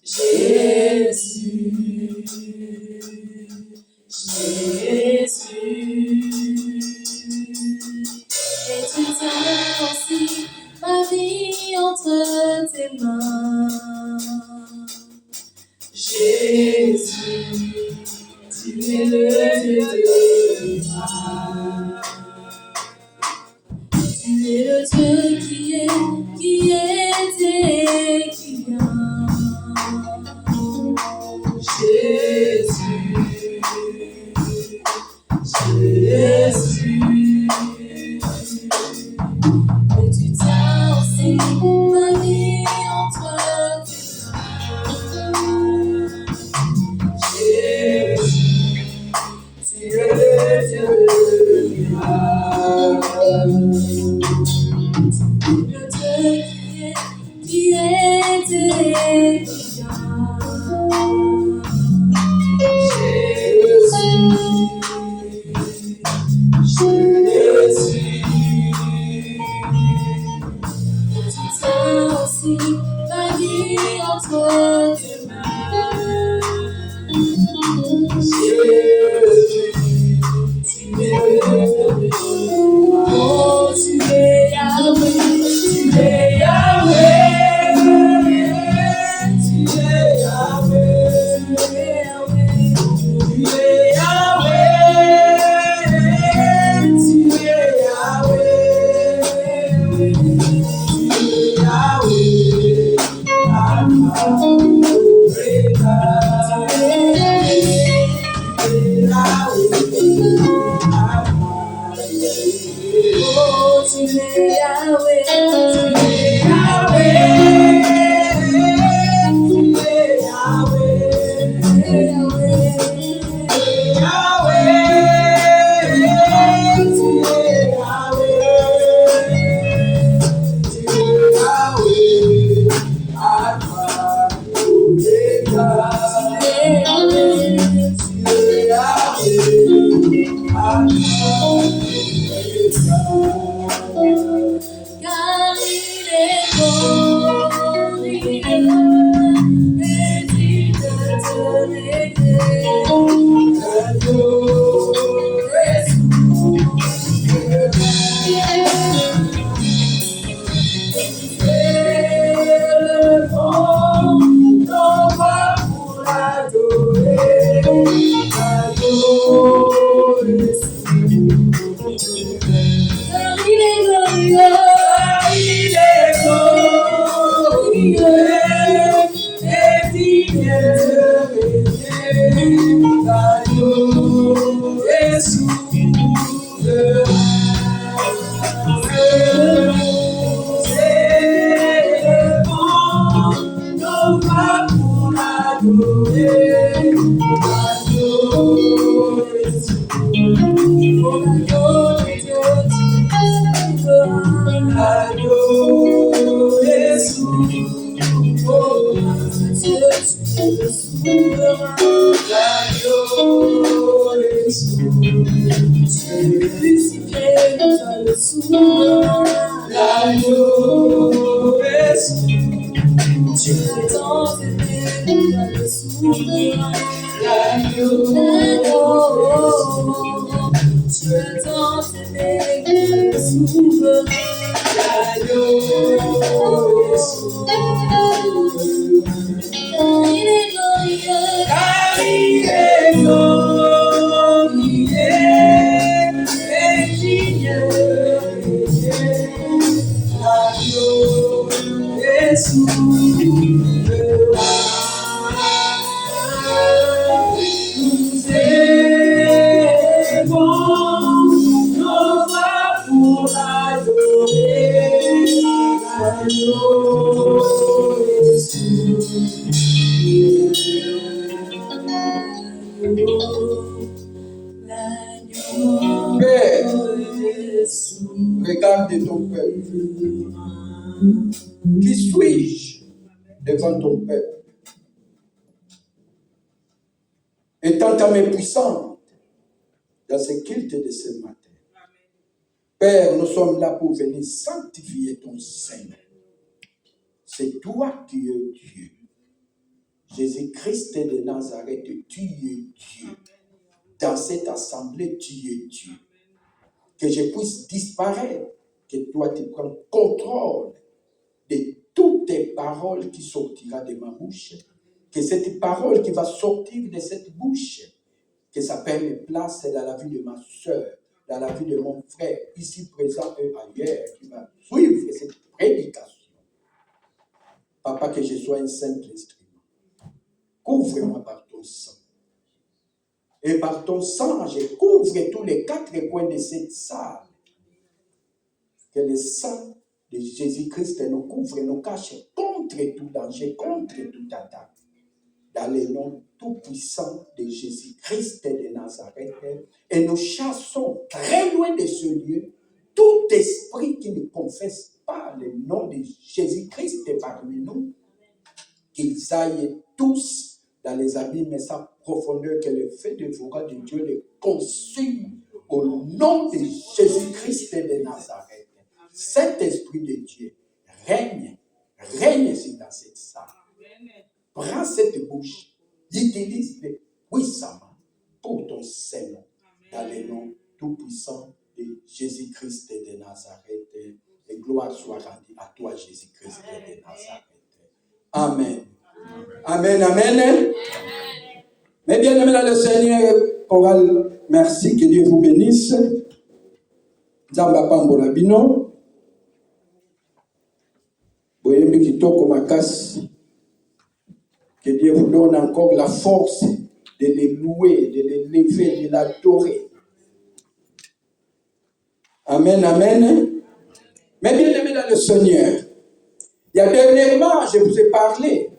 Jésus, Jésus, et tu tiens aussi ma vie entre tes mains. Jésus, tu es le Dieu de grâce. Tu es le Dieu qui était et qui vient. Jésus, Jésus, et tu tiens aussi ma vie entre tes mains. Jésus, tu es le Dieu de grâce. Le Dieu qui était et qui vient. Jésus, tu tiens aussi ma vie entre tes mains. Jésus, tu es le Dieu. Oh, tu es Yahweh, tu es Yahweh, tu es Yahweh, tu es Yahweh, tu es Yahweh, tu es Yahweh, Alpha, Omega, tu es Yahweh, oh, tu es Yahweh, tu es Yahweh, tu es car il est bon, il est digne de te l'aider. Père, regarde ton peuple. Qui suis-je devant ton peuple? Étant ta main puissante dans ce culte de ce matin. Père, nous sommes là pour venir sanctifier ton Seigneur. C'est toi qui es Dieu. Jésus-Christ de Nazareth, tu es Dieu. Dans cette assemblée, tu es Dieu. Que je puisse disparaître, que toi tu prends contrôle de toutes tes paroles qui sortiront de ma bouche, que cette parole qui va sortir de cette bouche, que ça prenne place dans la vie de ma soeur, dans la vie de mon frère, ici présent et ailleurs, qui va suivre cette prédication. Papa, que je sois un simple instrument. Couvre-moi par ton sang. Et par ton sang, je couvre tous les 4 coins de cette salle. Que le sang de Jésus-Christ nous couvre, nous cache contre tout danger, contre toute attaque. Dans le nom tout-puissant de Jésus-Christ de Nazareth, et nous chassons très loin de ce lieu tout esprit qui ne confesse pas le nom de Jésus-Christ parmi nous, qu'ils aillent tous dans les abîmes sans profondeur, que le feu dévorant de Dieu les consume au nom de Jésus-Christ de Nazareth. Cet esprit de Dieu règne ici dans cette salle. Prends cette bouche, utilise-le puissamment pour ton Seigneur, dans le nom tout-puissant de Jésus-Christ de Nazareth. Et gloire soit rendue à toi, Jésus-Christ de Nazareth. Amen. Amen, amen. Mais bien aimé dans le Seigneur, chorale, merci, que Dieu vous bénisse. Nzamba pambola bino. Boyembi kitoko makasi. Que Dieu vous donne encore la force de les louer, de les lever, de l'adorer. Amen, amen. Mais bien aimé dans le Seigneur, il y a dernièrement, je vous ai parlé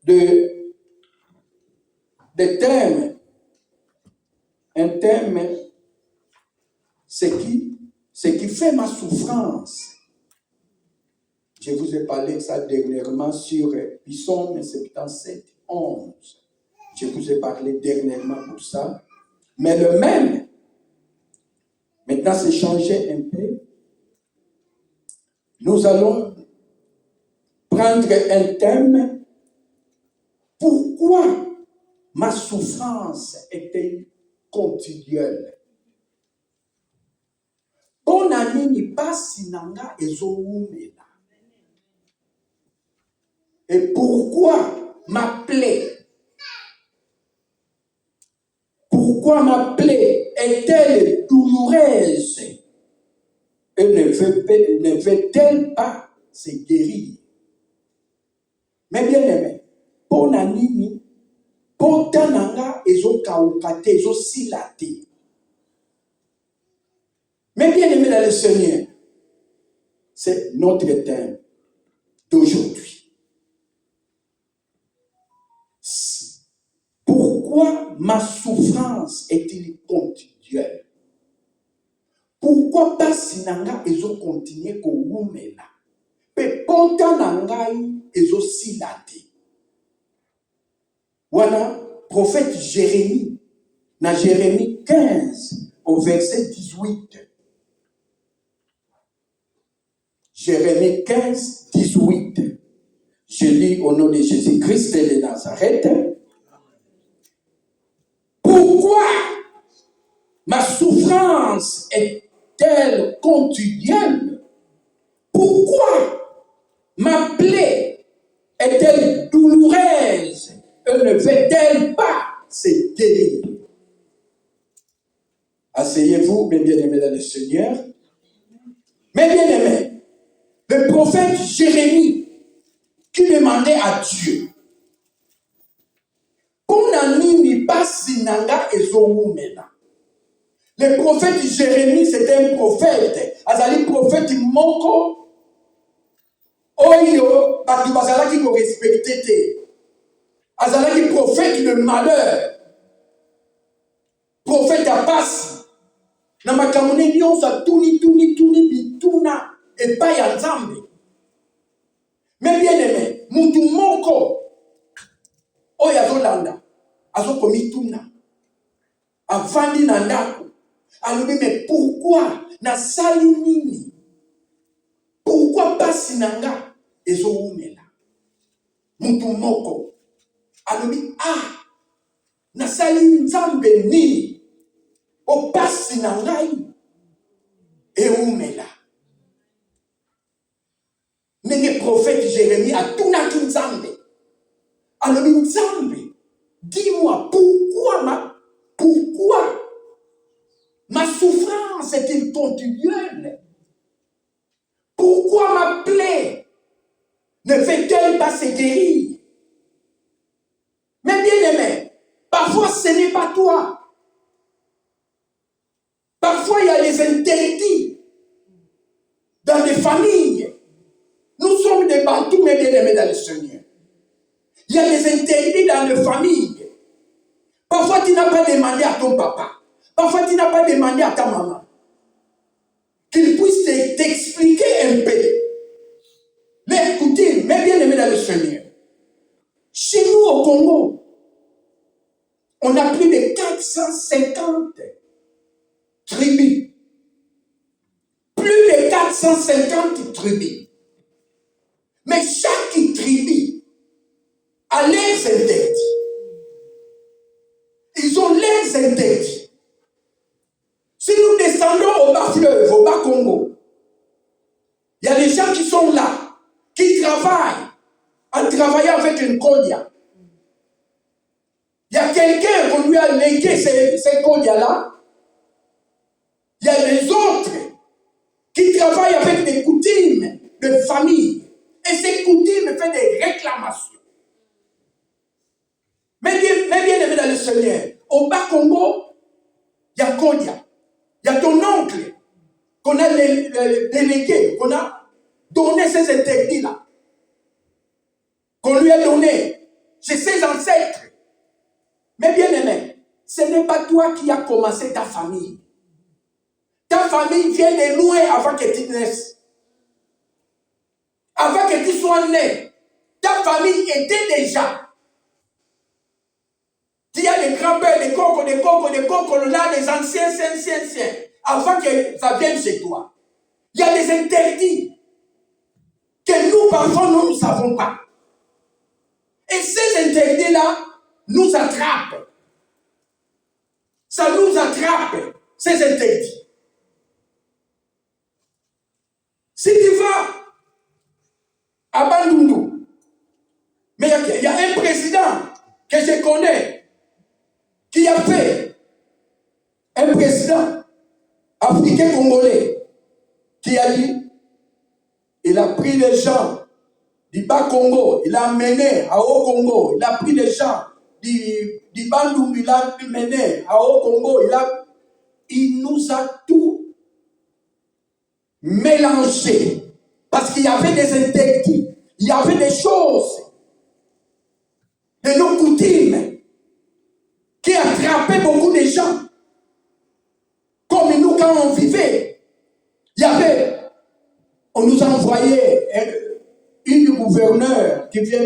de thèmes. Un thème, ce qui fait ma souffrance. Je vous ai parlé de ça dernièrement sur Psaume 77, 11. Je vous ai parlé dernièrement pour ça. Mais le même, maintenant c'est changé un peu. Nous allons prendre un thème. Pourquoi ma souffrance est-elle continuelle? Bon ami ni pasi nanga ezowumela. Et pourquoi ma plaie est-elle douloureuse et ne veut-elle pas se guérir? Mais bien aimé, bon ami, pota nanga ezokauka te, ezosila te. Mais bien aimé dans le Seigneur, c'est notre thème d'aujourd'hui. Pourquoi ma souffrance est-elle continuelle? Pourquoi basi nanga ezo continuer ko wumela? Pe pota nangai ezo silate. Voilà, prophète Jérémie, dans Jérémie 15, au verset 18. Jérémie 15, 18. Je lis au nom de Jésus-Christ de Nazareth. Pourquoi ma souffrance est-elle continuelle? Pourquoi ma plaie est-elle douloureuse et ne veut-elle pas se guérir? Asseyez-vous, mes bien-aimés dans le Seigneur. Mes bien-aimés, le prophète Jérémie qui demandait à Dieu, le prophète Jérémie, c'était un prophète. Azali prophète moko. Oyo, batu bazala qui ko respecté te. Azali prophète de malheur. Prophète à passe. Na makamune nyonsa tuni bituna et pas ya nzambe. Mais bien aimé, mutu moko oyo azolanda, azokomi tuna, avandi na ndako, Alors, mais pourquoi na salinini? Pourquoi pas sinanga ezoumela? Mutu moko. Alors, na salinzambe ni o pasi na ngai eumela. Ndenge prophète Jérémie atunaki Nzambe. Alors Nzambe, dis-moi pourquoi ma souffrance est-elle continuelle? Pourquoi ma plaie ne fait-elle pas se guérir? Mais bien aimé, parfois ce n'est pas toi. Parfois il y a les interdits dans les familles. Nous sommes des bantous, mais bien aimés dans le Seigneur. Il y a des interdits dans les familles. Parfois tu n'as pas demandé à ton papa. Parfois tu n'as pas demandé à ta maman qu'il puisse t'expliquer un peu. Mais écoutez, mais bien aimé dans le Seigneur. Chez nous au Congo, on a plus de 450 tribus. Plus de 450 tribus. Mais chaque tribu a leurs interdits. Ils ont leurs interdits. Si nous descendons au bas fleuve, au bas Congo, il y a des gens qui sont là, qui travaillent en travaillant avec une kodia. Il y a quelqu'un qu'on lui a légué ces kodias-là. Il y a des autres qui travaillent avec des coutumes de famille. Et ces coutumes font des réclamations. Mais bien aimé dans le Seigneur, au bas Congo, il y a kodia. Il y a ton oncle qu'on a délégué, qu'on a donné ces interdits-là. Qu'on lui a donné chez ses ancêtres. Mais bien aimé, ce n'est pas toi qui as commencé ta famille. Ta famille vient de loin avant que tu naisses. Avant que tu sois né, ta famille était déjà. Il y a des grands-pères, des cocos, là, des anciens. Avant que ça vienne chez toi. Il y a des interdits que nous, parfois, nous ne savons pas. Et ces interdits-là nous attrapent. Ça nous attrape, ces interdits. Si tu vas à Bandundu, mais il y a un président que je connais qui a fait, un président africain congolais, qui a dit, il a pris les gens du bas Congo, il a mené à Haut Congo, il a pris les gens du Bandundu, il a mené à Haut Congo, il nous a tout mélangé. Parce qu'il y avait des interdits, il y avait des choses de nos coutumes qui attrapaient beaucoup de gens. Comme nous, quand on vivait, on nous a envoyé une gouverneure qui vient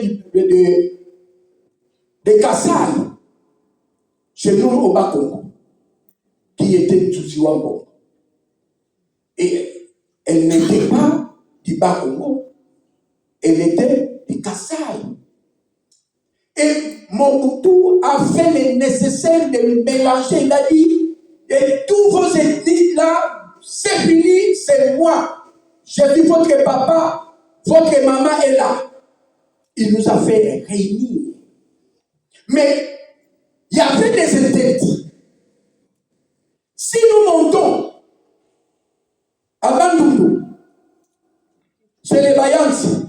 de Kassai, chez nous au Bas-Congo, qui était Tsutsi-Wambo. Et elle n'était pas du Bas-Congo, elle était de Kassai. Et Mobutu a fait le nécessaire de mélanger. Il a dit, et tous vos ethnies là, c'est fini, c'est moi. J'ai vu votre papa, votre maman est là. Il nous a fait réunir. Mais il y avait des interdits. Si nous montons à Bandundu, chez les Bayansi,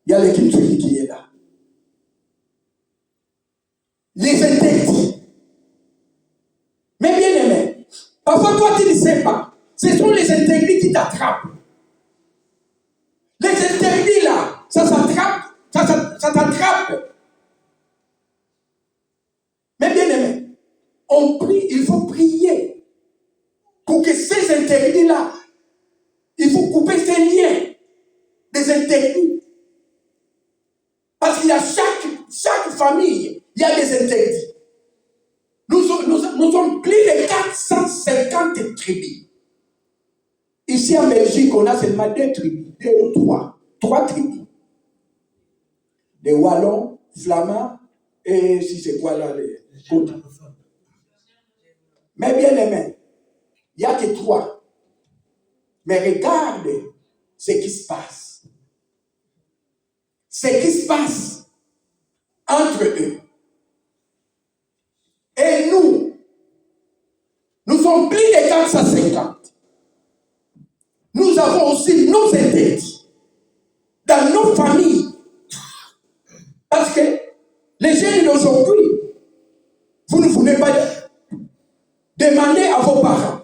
il y a l'équipe qui est là. Les interdits. Mais bien aimé, parfois toi tu ne sais pas. Ce sont les interdits qui t'attrapent. Les interdits là, ça s'attrape, ça t'attrape. Mais bien aimé, on prie, il faut prier pour que ces interdits là, il faut couper ces liens des interdits. Parce qu'il y a chaque famille, il y a des interdits. Nous sommes plus de de tribus. Ici en Belgique, on a seulement 2 tribus, 2 ou 3. 3 tribus. Les Wallons, Flamands, et si c'est quoi là, les Côtes. Mais bien aimé, il n'y a que 3. Mais regarde ce qui se passe. Ce qui se passe entre eux. Et nous sommes plus de 450. Nous avons aussi nos interdits dans nos familles. Parce que les jeunes d'aujourd'hui, vous ne voulez pas demander à vos parents.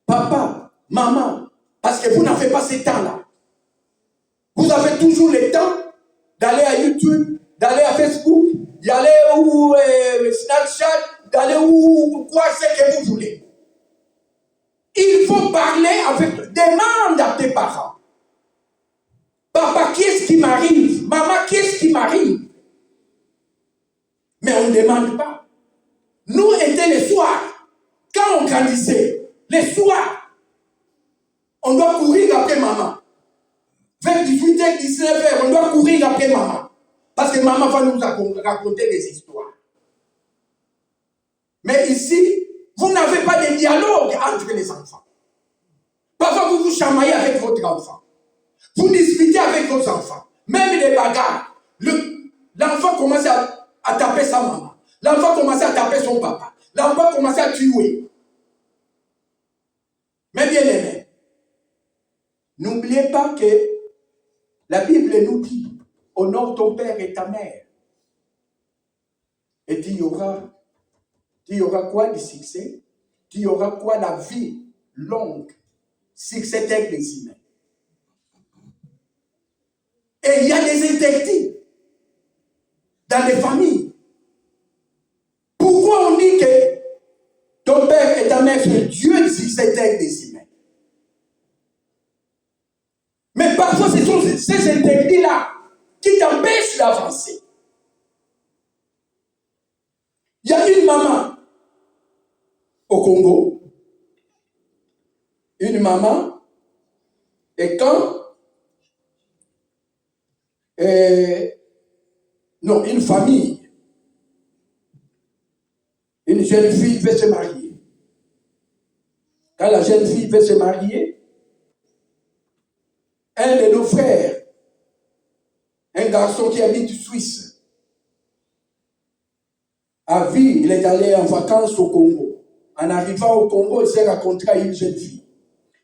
Papa, maman, parce que vous n'avez pas ce temps-là. Vous avez toujours le temps d'aller à YouTube, d'aller à Facebook, d'aller où Snapchat, d'aller où quoi c'est que vous voulez. Il faut parler avec. Demande à tes parents. Papa, qu'est-ce qui m'arrive? Maman, qu'est-ce qui m'arrive? Mais on ne demande pas. Nous étions les soirs, quand on grandissait, les soirs, on doit courir après maman. Vers 18h, 19h, on doit courir après maman. Parce que maman va nous raconter des histoires. Mais ici, vous n'avez pas de dialogue entre les enfants. Parfois, vous vous chamaillez avec votre enfant. Vous discutez avec vos enfants. Même des bagarres. L'enfant commence à taper sa maman. L'enfant commence à taper son papa. L'enfant commence à tuer. Mais bien aimé, n'oubliez pas que la Bible nous dit, honore ton père et ta mère. Et il y aura quoi du succès? Il y aura quoi la vie longue sur cette terre des humains? Et il y a des interdits dans les familles. Pourquoi on dit que ton père et ta mère sont Dieu sur cette terre des humains? Mais parfois, ce sont ces interdits-là qui t'empêchent d'avancer. Il y a une maman au Congo, une maman, et quand une famille, une jeune fille veut se marier. Quand la jeune fille veut se marier, un de nos frères, un garçon qui habite en Suisse, a vu, il est allé en vacances au Congo. En arrivant au Congo, il s'est rencontré avec une jeune fille.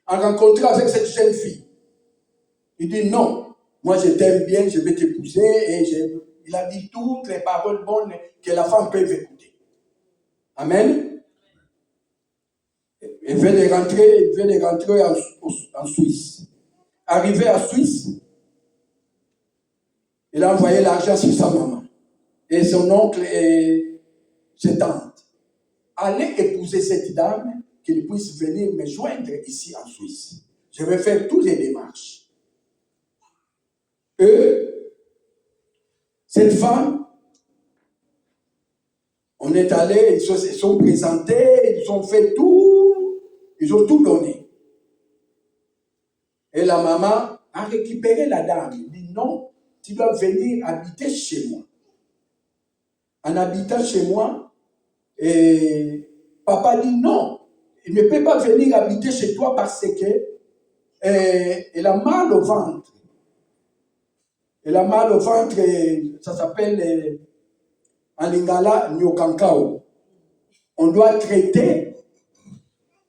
En rencontrant avec cette jeune fille, il dit non, moi je t'aime bien, je vais t'épouser. Et il a dit toutes les paroles bonnes que la femme peut écouter. Amen. Il vient de rentrer en Suisse. Arrivé à Suisse, il a envoyé l'argent sur sa maman. Et son oncle et ses tantes. Allez épouser cette dame, qu'il puisse venir me joindre ici en Suisse. Je vais faire toutes les démarches. Cette femme, on est allé, ils se sont présentés, ils ont fait tout, ils ont tout donné. Et la maman a récupéré la dame. Il dit non, tu dois venir habiter chez moi. En habitant chez moi, et papa dit non, il ne peut pas venir habiter chez toi parce que elle a mal au ventre. Elle a mal au ventre, ça s'appelle en lingala nyokankao. On doit traiter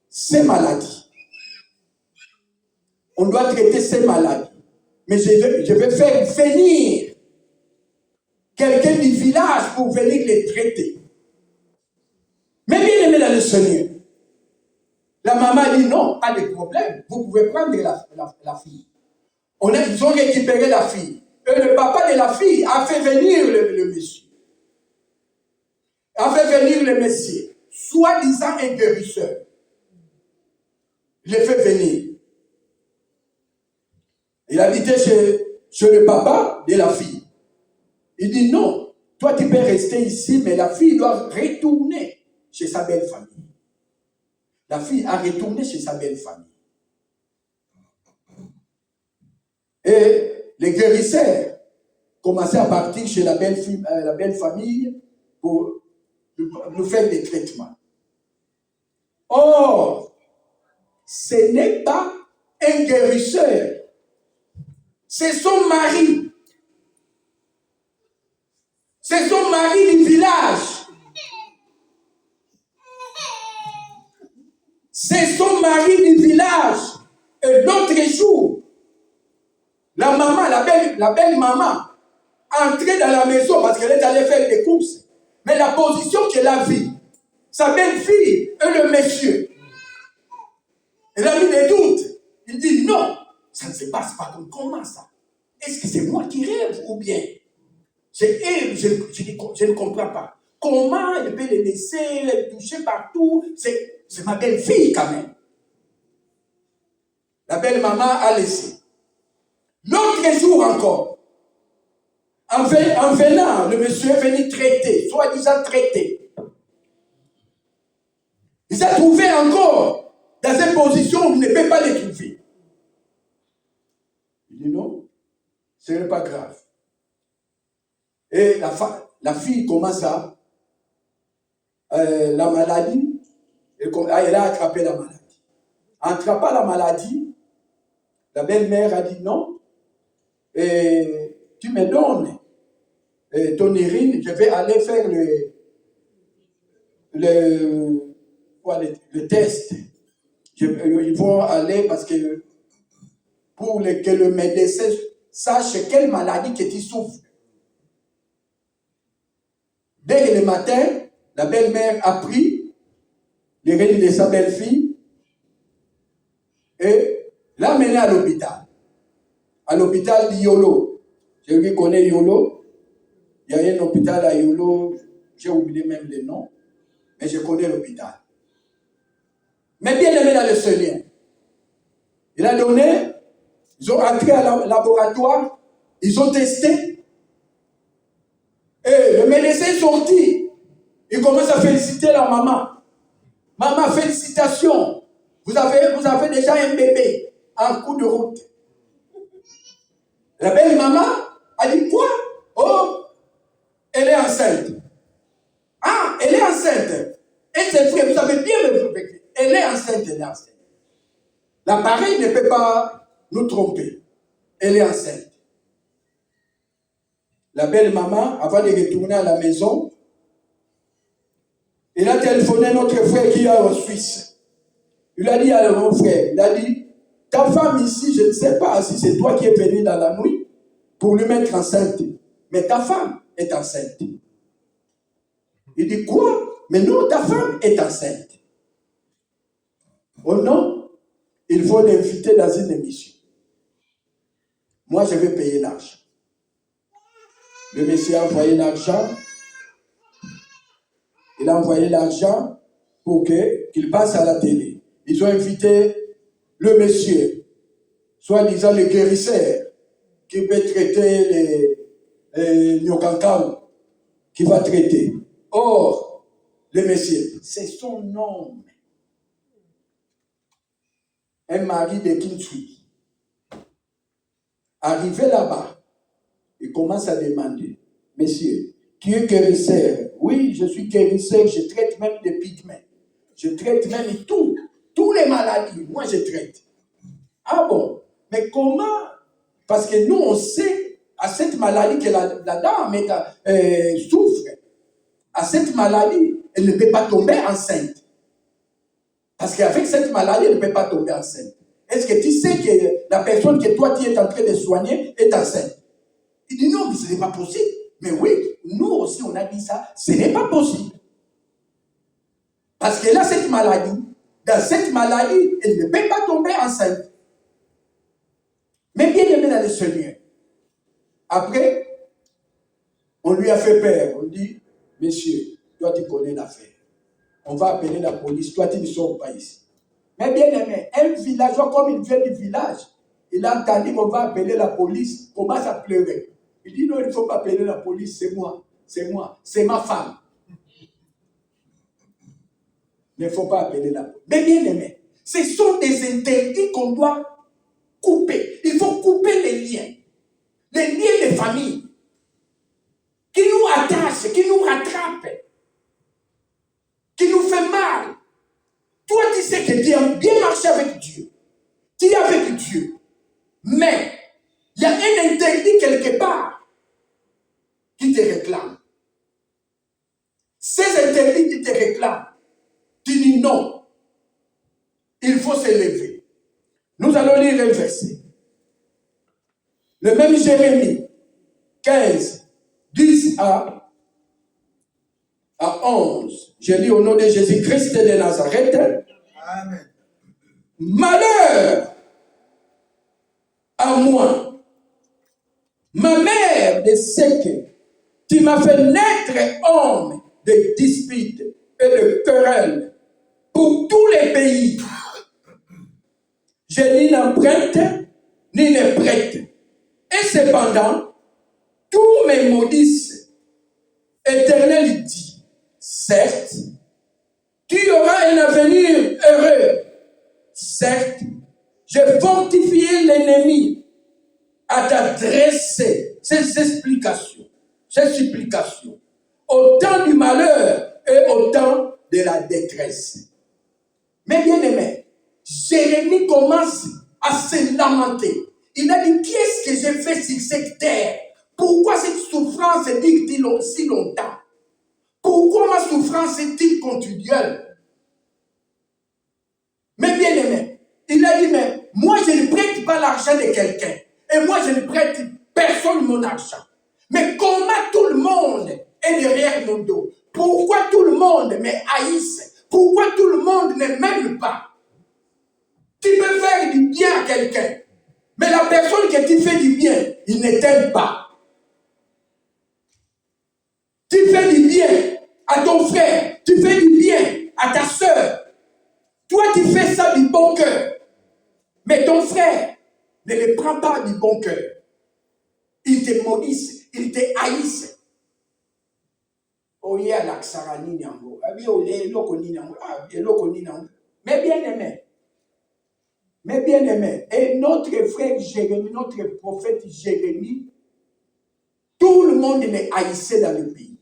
ces maladies. On doit traiter ces maladies. Mais je vais faire venir quelqu'un du village pour venir les traiter. Mais bien aimé dans le Seigneur, la maman dit non, pas de problème. Vous pouvez prendre la fille. Ils ont récupéré la fille. Et le papa de la fille a fait venir le monsieur. A fait venir le monsieur, soi-disant un guérisseur. Il le fait venir. Il habitait chez le papa de la fille. Il dit non, toi tu peux rester ici, mais la fille doit retourner chez sa belle famille. la fille a retourné chez sa belle famille. Et les guérisseurs commençaient à partir chez la belle famille pour nous faire des traitements. Or, ce n'est pas un guérisseur, c'est son mari. C'est son mari du village. C'est son mari du village. Et l'autre jour, la maman, la belle maman, entrait dans la maison parce qu'elle est allée faire des courses. Mais la position qu'elle a vue, sa belle-fille et le monsieur, elle a mis des doutes. Il dit non, ça ne se passe pas comme comment ça. Est-ce que c'est moi qui rêve ou bien c'est elle, je ne comprends pas. Comment elle peut les laisser, les toucher partout? C'est ma belle-fille quand même. La belle maman a laissé. L'autre jour encore, en venant, le monsieur est venu traiter, soi-disant traiter. Il s'est trouvé encore dans une position où il ne peut pas les trouver. Il dit non, ce n'est pas grave. Et la fille commence à la maladie, elle a attrapé la maladie. En attrapant la maladie, la belle-mère a dit non, et tu me donnes ton urine, je vais aller faire le test. Ils vont aller parce que pour que le médecin sache quelle maladie que tu souffres. Dès le matin, la belle-mère a pris l'urine de sa belle-fille et l'a menée à l'hôpital. À l'hôpital de Yolo. Je lui connais Yolo. Il y a un hôpital à Yolo, j'ai oublié même le nom, mais je connais l'hôpital. Mais bien aimé dans le Seigneur. Il a donné, ils ont entré à laboratoire, ils ont testé. Et le médecin est sorti. Il commence à féliciter la maman. Maman, félicitations. Vous avez déjà un bébé en cours de route. La belle maman a dit quoi? Oh, elle est enceinte. Ah, elle est enceinte. Et c'est vrai, vous avez bien le elle est enceinte, elle est enceinte. L'appareil ne peut pas nous tromper. Elle est enceinte. La belle maman, avant de retourner à la maison, il a téléphoné notre frère qui est en Suisse. Il a dit à mon frère, il a dit, ta femme ici, je ne sais pas si c'est toi qui es venu dans la nuit pour lui mettre enceinte. Mais ta femme est enceinte. Il dit, quoi? Mais non, ta femme est enceinte. Oh non, il faut l'inviter dans une émission. Moi, je vais payer l'argent. Le monsieur a envoyé l'argent. Il a envoyé l'argent pour qu'il passe à la télé. Ils ont invité le monsieur, soi-disant le guérisseur, qui peut traiter les nyokankao, qui va traiter. Or, le monsieur, c'est son homme. Un mari de Kinsui. Arrivé là-bas, il commence à demander, monsieur, tu es guérisseur? Oui, je suis guérisseur, je traite même des pygmées. Je traite même tous les maladies, moi je traite. Ah bon? Mais comment? Parce que nous, on sait à cette maladie que la dame souffre. À cette maladie, elle ne peut pas tomber enceinte. Parce qu'avec cette maladie, elle ne peut pas tomber enceinte. Est-ce que tu sais que la personne que toi, tu es en train de soigner est enceinte? Il dit non, mais ce n'est pas possible. Mais oui, nous aussi, on a dit ça, ce n'est pas possible. Parce qu'elle a cette maladie. Dans cette maladie, elle ne peut pas tomber enceinte. Mais bien aimé dans le Seigneur. Après, on lui a fait peur. On dit, monsieur, toi tu connais l'affaire. On va appeler la police, toi tu ne sors pas ici. Mais bien aimé, un villageois comme il vient du village, il a entendu qu'on va appeler la police, commence à pleurer. Il dit non, il ne faut pas appeler la police, c'est moi, c'est ma femme. Mais il ne faut pas appeler la porte. Mais bien aimé, ce sont des interdits qu'on doit couper. Il faut couper les liens de famille qui nous attachent, qui nous rattrapent, qui nous fait mal. Toi, tu sais que tu aimes bien marcher avec Dieu. Tu es avec Dieu. Mais il y a un interdit quelque part qui te réclame. Ces interdits qui te réclament, tu dis non. Il faut se lever. Nous allons lire un verset. Le même Jérémie 15, 10 à 11. Je lis au nom de Jésus-Christ de Nazareth. Amen. Malheur à moi, ma mère de ce que tu m'as fait naître homme de disputes et de querelles pour tous les pays. Je ni n'emprunte, ni ne prête. Et cependant, tous mes maudissent. Éternel dit, certes, tu auras un avenir heureux. Certes, j'ai fortifié l'ennemi à t'adresser ces explications, ces supplications, au temps du malheur et au temps de la détresse. Mais bien aimé, Jérémie commence à se lamenter. Il a dit, qu'est-ce que j'ai fait sur cette terre? Pourquoi cette souffrance dure si longtemps? Pourquoi ma souffrance est-il continuelle? Mais bien aimé, il a dit, mais moi je ne prête pas l'argent de quelqu'un. Et moi je ne prête personne mon argent. Mais comment tout le monde est derrière mon dos? Pourquoi tout le monde me haïsse? Pourquoi tout le monde ne m'aime pas? Tu peux faire du bien à quelqu'un. Mais la personne que tu fais du bien, il ne t'aime pas. Tu fais du bien à ton frère, tu fais du bien à ta soeur. Toi, tu fais ça du bon cœur. Mais ton frère ne le prend pas du bon cœur. Il te maudisse, il te haïsse. Mais bien aimé, et notre frère Jérémie, notre prophète Jérémie, tout le monde les haïssait dans le pays.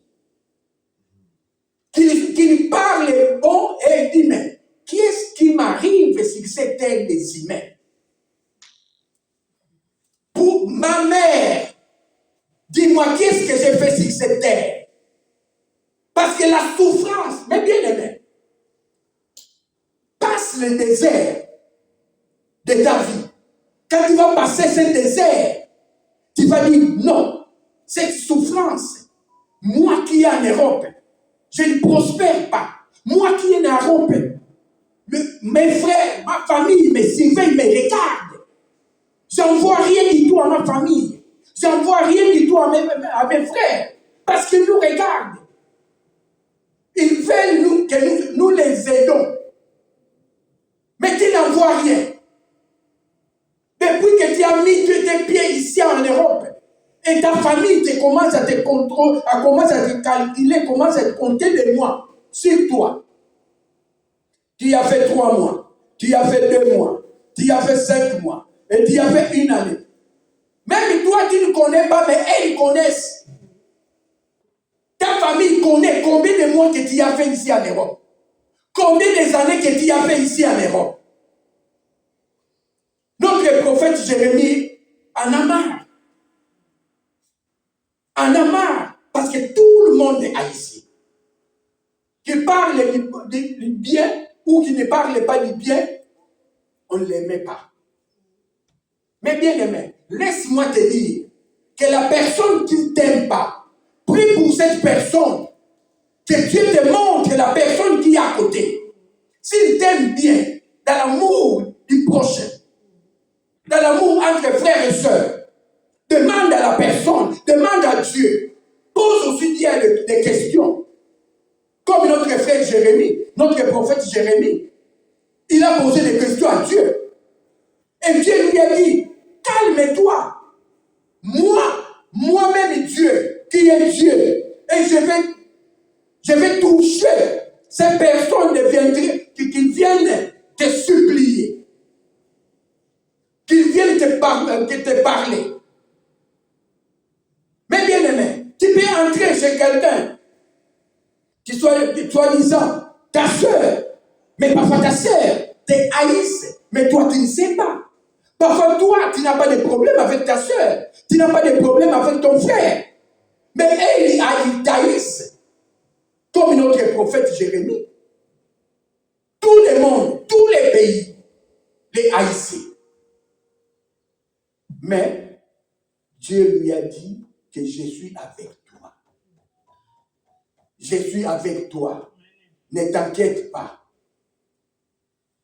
Qu'il parle bon et il dit, mais qu'est-ce qui m'arrive sur cette terre des humains? Pour ma mère, dis-moi, qu'est-ce que j'ai fait sur cette terre? Parce que la souffrance, mais bien aimé, passe le désert de ta vie. Quand tu vas passer ce désert, tu vas dire non, cette souffrance, moi qui est en Europe, je ne prospère pas. Moi qui est en Europe, mes frères, ma famille me surveille, me regarde. J'envoie rien du tout à ma famille. J'envoie rien du tout à mes frères. Parce qu'ils nous regardent. Ils veulent que nous les aidons. Mais tu n'envoies rien. Depuis que tu as mis tes pieds ici en Europe, et ta famille te commence à te contrôler, commence à te calculer, commence à te compter des mois sur toi. Tu as fait 3 mois, tu as fait 2 mois, tu as fait 5 mois, et tu as fait 1 année. Même toi, tu ne connais pas, mais elles connaissent. Ta famille connaît combien de mois que tu as fait ici en Europe. Combien des années que tu as fait ici en Europe. Notre prophète Jérémie en a marre. En a marre. Parce que tout le monde est haïtien. Qui parle du bien ou qui ne parle pas du bien, on ne l'aimait pas. Mais bien aimé, laisse-moi te dire que la personne qui ne t'aime pas, prie pour cette personne, que Dieu te montre la personne qui est à côté. S'il t'aime bien, dans l'amour du prochain, dans l'amour entre frères et sœurs, demande à la personne, demande à Dieu, pose aussi Dieu des questions. Comme notre frère Jérémie, notre prophète Jérémie, il a posé des questions à Dieu. Et Dieu lui a dit, calme-toi. Moi-même Dieu, qui est Dieu, et je vais toucher ces personnes qu'ils viennent te supplier, qu'ils viennent te parler. Mais bien aimé, tu peux entrer chez quelqu'un qui soit soi-disant ta soeur, mais parfois ta soeur te haïsse, mais toi tu ne sais pas. Parfois toi tu n'as pas de problème avec ta soeur, tu n'as pas de problème avec ton frère, mais ils t'haïssent. Comme notre prophète Jérémie. Tout le monde, tous les pays les haïssaient. Mais Dieu lui a dit que je suis avec toi. Je suis avec toi. Ne t'inquiète pas.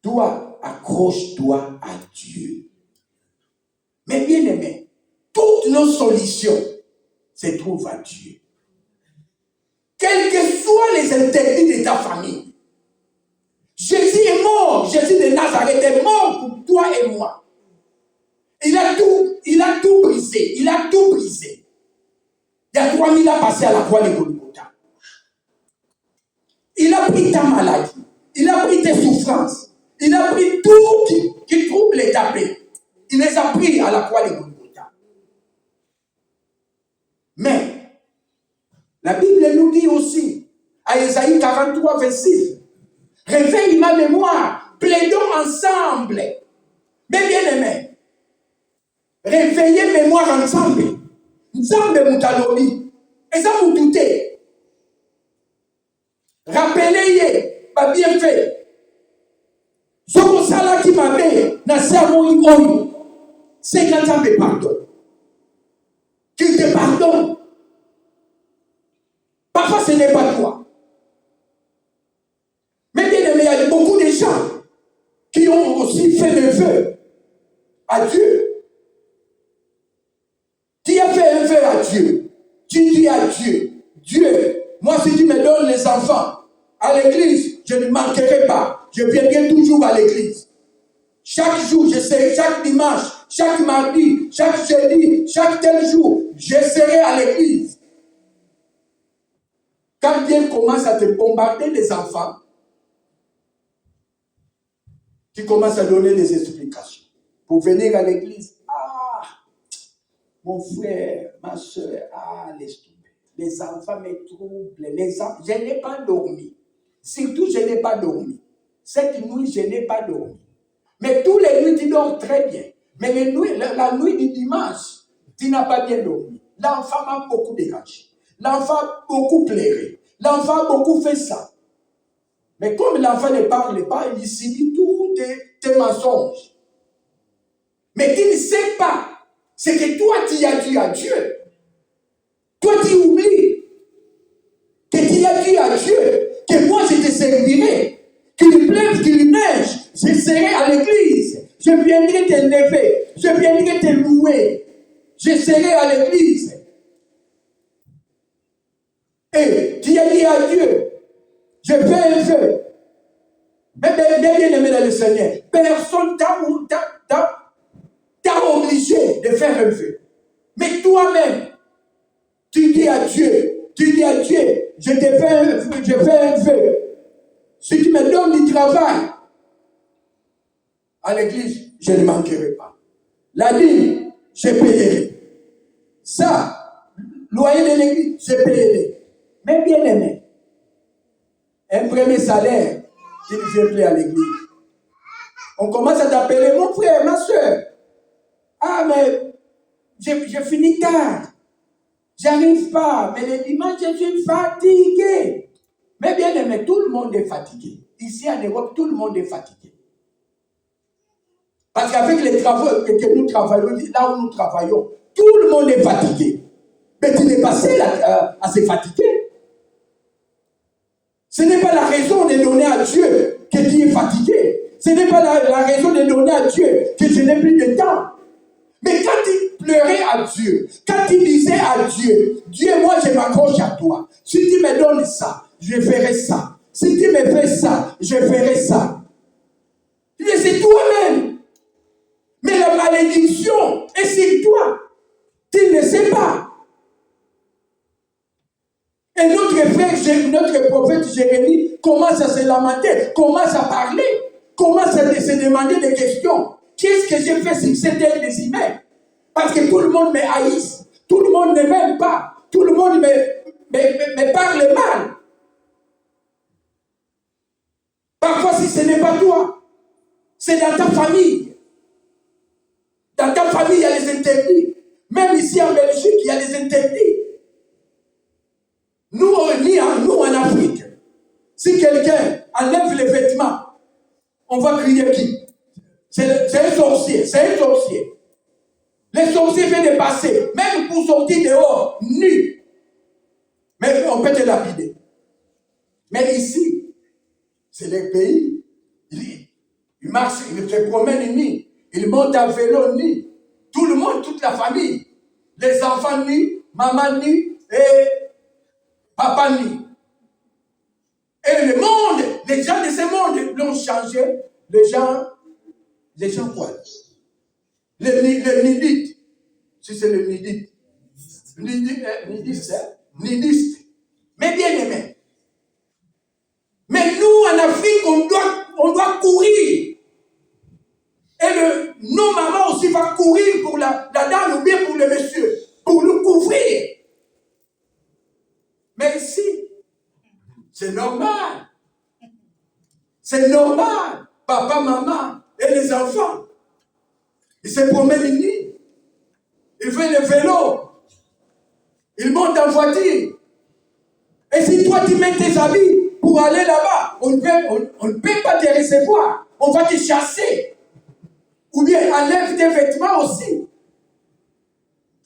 Toi, accroche-toi à Dieu. Mais bien aimé, toutes nos solutions se trouvent à Dieu. Quels que soient les interdits de ta famille, Jésus est mort. Jésus de Nazareth est mort pour toi et moi. Il a tout brisé. Il a tout brisé. Il y a 3000 ans passés à la croix de Golgotha. Il a pris ta maladie. Il a pris tes souffrances. Il a pris tout qui trouble ta paix. Il les a pris à la croix de Golgotha. Mais, la Bible nous dit aussi, à Ésaïe 43, verset 6, réveille ma mémoire, plaidons ensemble. Mais bien aimé, réveillez mémoire ensemble. Ensemble, moutalobi. Et ça, vous doutez. Rappelez-y, pas bien fait. Ce que ça là qui m'a fait, n'a servi c'est quand ça me pardonne. Qu'il te pardonne. Parfois, ce n'est pas toi. Mais bien aimé, il y a beaucoup de gens qui ont aussi fait le vœu à Dieu. Tu as fait un vœu à Dieu. Tu dis à Dieu, Dieu, moi si tu me donnes les enfants à l'église, je ne manquerai pas. Je viendrai toujours à l'église. Chaque jour, je serai, chaque dimanche, chaque mardi, chaque jeudi, chaque tel jour, je serai à l'église. Quand Dieu commence à te bombarder les enfants, tu commences à donner des explications. Pour venir à l'église, mon frère, ma soeur, laisse tomber. Les enfants me troublent. Je n'ai pas dormi. Surtout, je n'ai pas dormi. Cette nuit, je n'ai pas dormi. Mais tous les nuits, tu dors très bien. Mais la nuit du dimanche, tu n'as pas bien dormi. L'enfant m'a beaucoup dérangé. L'enfant a beaucoup pleuré. L'enfant a beaucoup fait ça. Mais comme l'enfant ne parle pas, il subit tous tes mensonges. Mais tu ne sais pas. C'est que toi, tu as dit à Dieu. Toi, tu oublies que tu as dit à Dieu que moi, je te servirai. Qu'il pleuve, qu'il neige, je serai à l'église. Je viendrai te lever. Je viendrai te louer. Je serai à l'église. Et tu as dit à Dieu, je fais un vœu. Mais bien aimé dans le Seigneur, personne t'a obligé de faire un vœu. Mais toi-même, tu dis à Dieu, je fais un vœu. Si tu me donnes du travail à l'église, je ne manquerai pas. La dîme, je payerai. Ça, loyer de l'église, je payerai. Mais bien aimé, un premier salaire, tu ne viens plus à l'église. On commence à t'appeler mon frère, ma soeur. Mais je finis tard. J'arrive pas. Mais le dimanche, je suis fatigué. Mais bien aimé, tout le monde est fatigué. Ici en Europe, tout le monde est fatigué. Parce qu'avec les travaux que nous travaillons, là où nous travaillons, tout le monde est fatigué. Mais tu n'es pas seul à se fatiguer. Ce n'est pas la raison de donner à Dieu que tu es fatigué. Ce n'est pas la raison de donner à Dieu que je n'ai plus de temps. Mais quand tu pleurais à Dieu, quand tu disais à Dieu, Dieu, moi je m'accroche à toi. Si tu me donnes ça, je ferai ça. Si tu me fais ça, je ferai ça. Mais c'est toi-même. Mais la malédiction est sur toi. Tu ne sais pas. Et notre frère notre prophète Jérémie commence à se lamenter, commence à parler, commence à se demander des questions. Qu'est-ce que j'ai fait sur cette terre des humains? Parce que tout le monde me haïsse, tout le monde ne m'aime pas, tout le monde me parle mal. Parfois, si ce n'est pas toi, c'est dans ta famille. Dans ta famille, il y a les interdits. Même ici en Belgique, il y a les interdits. Nous en Afrique, si quelqu'un enlève les vêtements, on va crier qui? C'est un sorcier, c'est un sorcier. Les sorciers viennent de passer, même pour sortir dehors, nus. Mais on peut te lapider. Mais ici, c'est les pays. Il marche, il se promène nus. Il monte à vélo nus. Tout le monde, toute la famille. Les enfants nus, maman nue et papa nu. Et le monde, les gens de ce monde l'ont changé. Les gens quoi? Les nidites. Si c'est le nidite. Nidiste. Mais bien aimé. Mais nous, en Afrique, on doit courir. Et nos mamans aussi vont courir pour la dame ou bien pour le monsieur, pour nous couvrir. Mais ici, c'est normal. C'est normal. Papa, maman et les enfants. Ils se promènent nus. Ils font le vélo. Ils montent en voiture. Et si toi tu mets tes habits pour aller là-bas, on ne peut pas te recevoir. On va te chasser. Ou bien enlève tes vêtements aussi.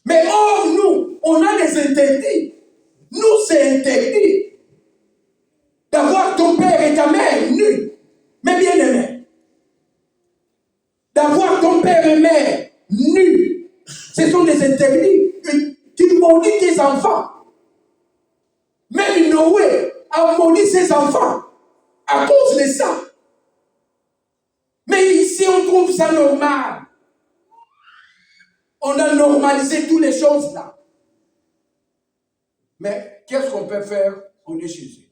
Mais nous, on a des interdits. Nous, c'est interdit d'avoir ton père et ta mère nus. Mais bien aimé, d'avoir ton père et mère nus, ce sont des interdits. Tu maudis tes enfants. Même Noé a maudit ses enfants à cause de ça. Mais ici, on trouve ça normal. On a normalisé toutes les choses là. Mais qu'est-ce qu'on peut faire? On est chez eux.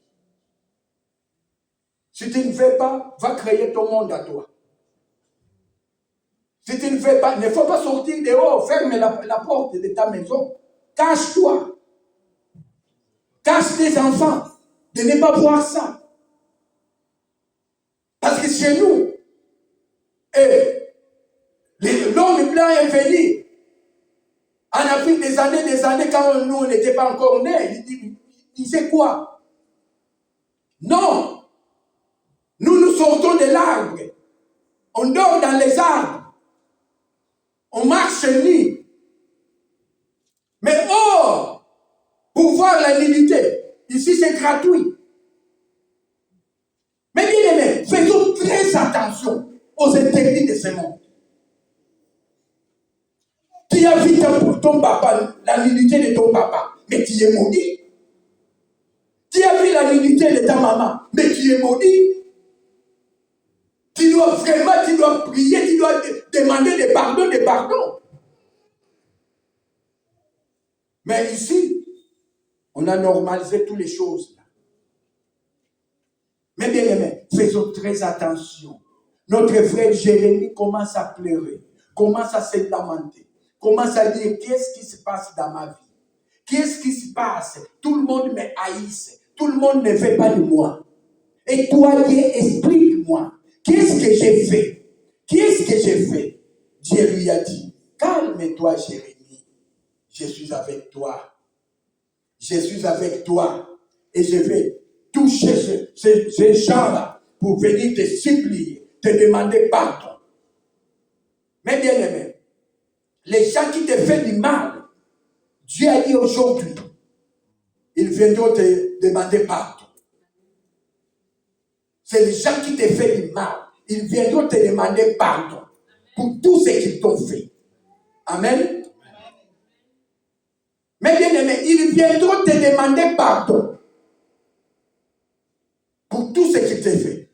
Si tu ne fais pas, va créer ton monde à toi. Si tu ne fais pas, il ne faut pas sortir dehors, ferme la porte de ta maison. Cache-toi. Cache tes enfants de ne pas voir ça. Parce que chez nous, l'homme blanc est venu. En Afrique, des années, quand nous, on n'était pas encore nés, il disait quoi? Non. Nous sortons de l'arbre. On dort dans les arbres. On marche nus. Mais pour voir la nudité, ici c'est gratuit. Mais bien aimé, faisons très attention aux interdits de ce monde. Tu as vu ton papa, la nudité de ton papa, mais tu es maudit. Tu as vu la nudité de ta maman, mais tu es maudit. Tu dois prier, tu dois demander des pardons. Mais ici, on a normalisé toutes les choses. Mais bien aimé, faisons très attention. Notre frère Jérémie commence à pleurer, commence à se lamenter, commence à dire qu'est-ce qui se passe dans ma vie? Qu'est-ce qui se passe? Tout le monde me haïsse, tout le monde ne veut pas de moi. Et toi, Dieu, explique-moi, qu'est-ce que j'ai fait? Qu'est-ce que j'ai fait? Dieu lui a dit, calme-toi Jérémie, je suis avec toi. Je suis avec toi et je vais toucher ces gens-là pour venir te supplier, te demander pardon. Mais bien aimé, les gens qui te font du mal, Dieu a dit aujourd'hui, ils viendront te demander pardon. C'est les gens qui te font du mal, ils viendront te demander pardon pour tout ce qu'ils t'ont fait. Amen. Mais bien aimé, ils viendront te demander pardon pour tout ce qu'ils t'ont fait.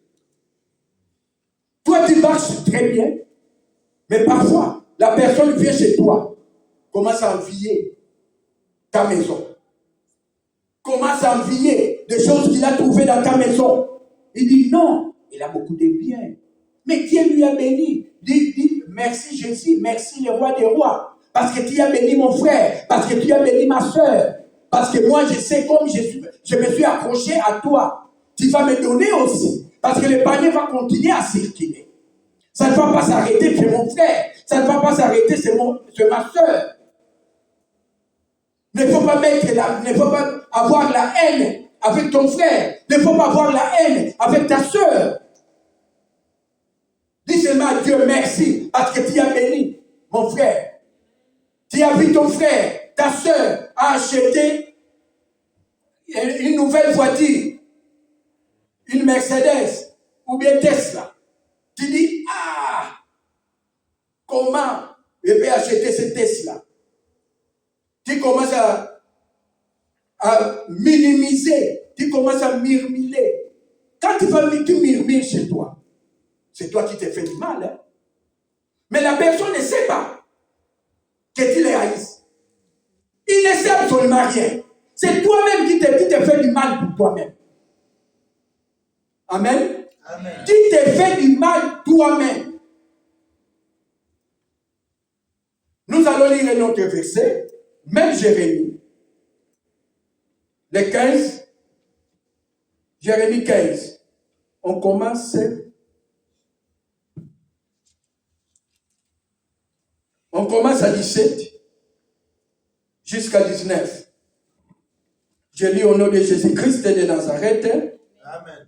Toi, tu marches très bien, mais parfois, la personne vient chez toi, commence à envier ta maison, commence à envier des choses qu'il a trouvées dans ta maison. Il dit non, il a beaucoup de biens. Mais Dieu lui a béni. Dis merci Jésus, merci le roi des rois. Parce que tu as béni mon frère, parce que tu as béni ma soeur. Parce que moi je sais comme je me suis accroché à toi. Tu vas me donner aussi. Parce que le panier va continuer à circuler. Ça ne va pas s'arrêter chez mon frère. Ça ne va pas s'arrêter chez ma soeur. Ne faut pas avoir la haine avec ton frère. Ne faut pas avoir la haine avec ta soeur. Dis seulement à Dieu merci parce que tu as béni mon frère. Tu as vu ton frère, ta soeur a acheté une nouvelle voiture, une Mercedes ou bien Tesla. Tu dis, ah, comment je peux acheter cette Tesla? Tu commences à minimiser, tu commences à murmurer. Quand tu murmures chez toi, c'est toi qui t'es fait du mal. Hein? Mais la personne ne sait pas que tu les haïsses. Il ne sait absolument rien. C'est toi-même qui t'es fait du mal pour toi-même. Amen. Amen. Qui t'es fait du mal toi-même. Nous allons lire un autre verset, même Jérémie. Le 15. Jérémie 15. On commence à 17 jusqu'à 19. Je lis au nom de Jésus-Christ de Nazareth. Amen.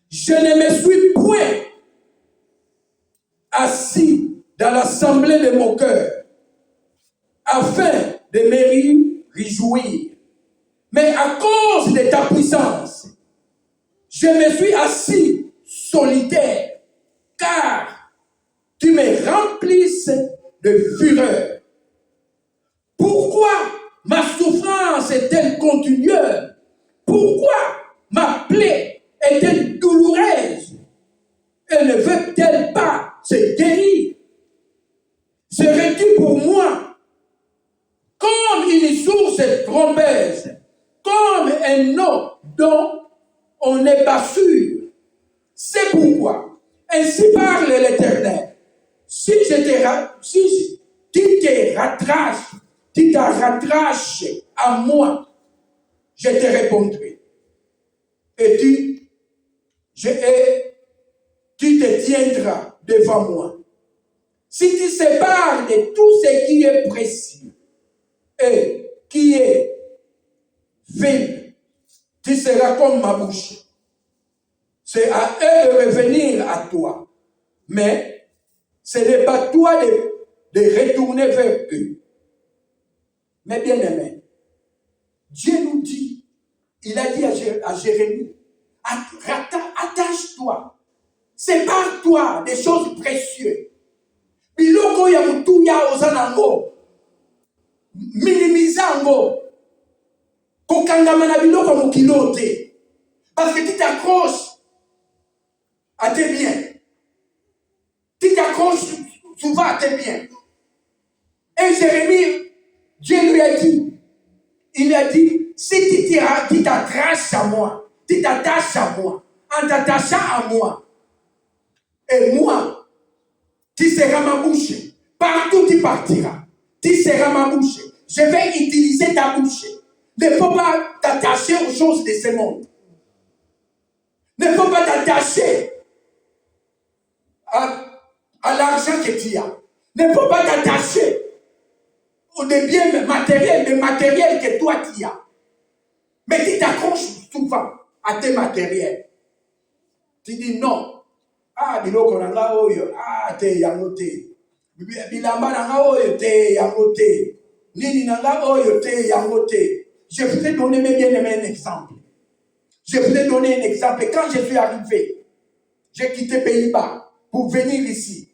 Je ne me suis point assis dans l'assemblée de mon cœur afin de me réjouir. Mais à cause de ta puissance, je me suis assis solitaire, car tu me remplisses de fureur. Pourquoi ma souffrance est-elle continuelle? Pourquoi ma plaie est-elle douloureuse? Elle ne veut-elle pas se guérir? Serais-tu pour moi comme une source trompeuse, comme un eau dont on est pas sûr? C'est pourquoi, ainsi parle l'Éternel, si tu te rattraches à moi, je te répondrai. Et tu te tiendras devant moi. Si tu sépares de tout ce qui est précieux et qui est vil, tu seras comme ma bouche. C'est à eux de revenir à toi. Mais ce n'est pas toi de retourner vers eux. Mais bien aimé, Dieu nous dit, il a dit à Jérémie, attache-toi, sépare-toi des choses précieuses. Biloko ya mutu ya ozanango, minimizango, kokangamana biloko mukilote, parce que tu t'accroches à tes biens. Tu t'accroches souvent à tes biens. Et Jérémie, Dieu lui a dit, il a dit, si tu t'attaches à moi, tu t'attaches à moi, en t'attachant à moi, et moi, tu seras ma bouche. Partout tu partiras, tu seras ma bouche. Je vais utiliser ta bouche. Ne faut pas t'attacher aux choses de ce monde. Ne faut pas t'attacher à l'argent que tu as. Ne faut pas t'attacher aux biens matériels, des matériels que toi tu as. Mais tu t'accroches souvent à tes matériels. Tu dis non. Ah, biloko nanga oyo, ah, te yango te. Bilamba nanga oyo, te yango te. Nini nanga oyo, te yango te. Je vous ai donné, mes bien-aimés, un exemple. Je vous ai donné un exemple. Quand je suis arrivé, j'ai quitté Pays-Bas pour venir ici.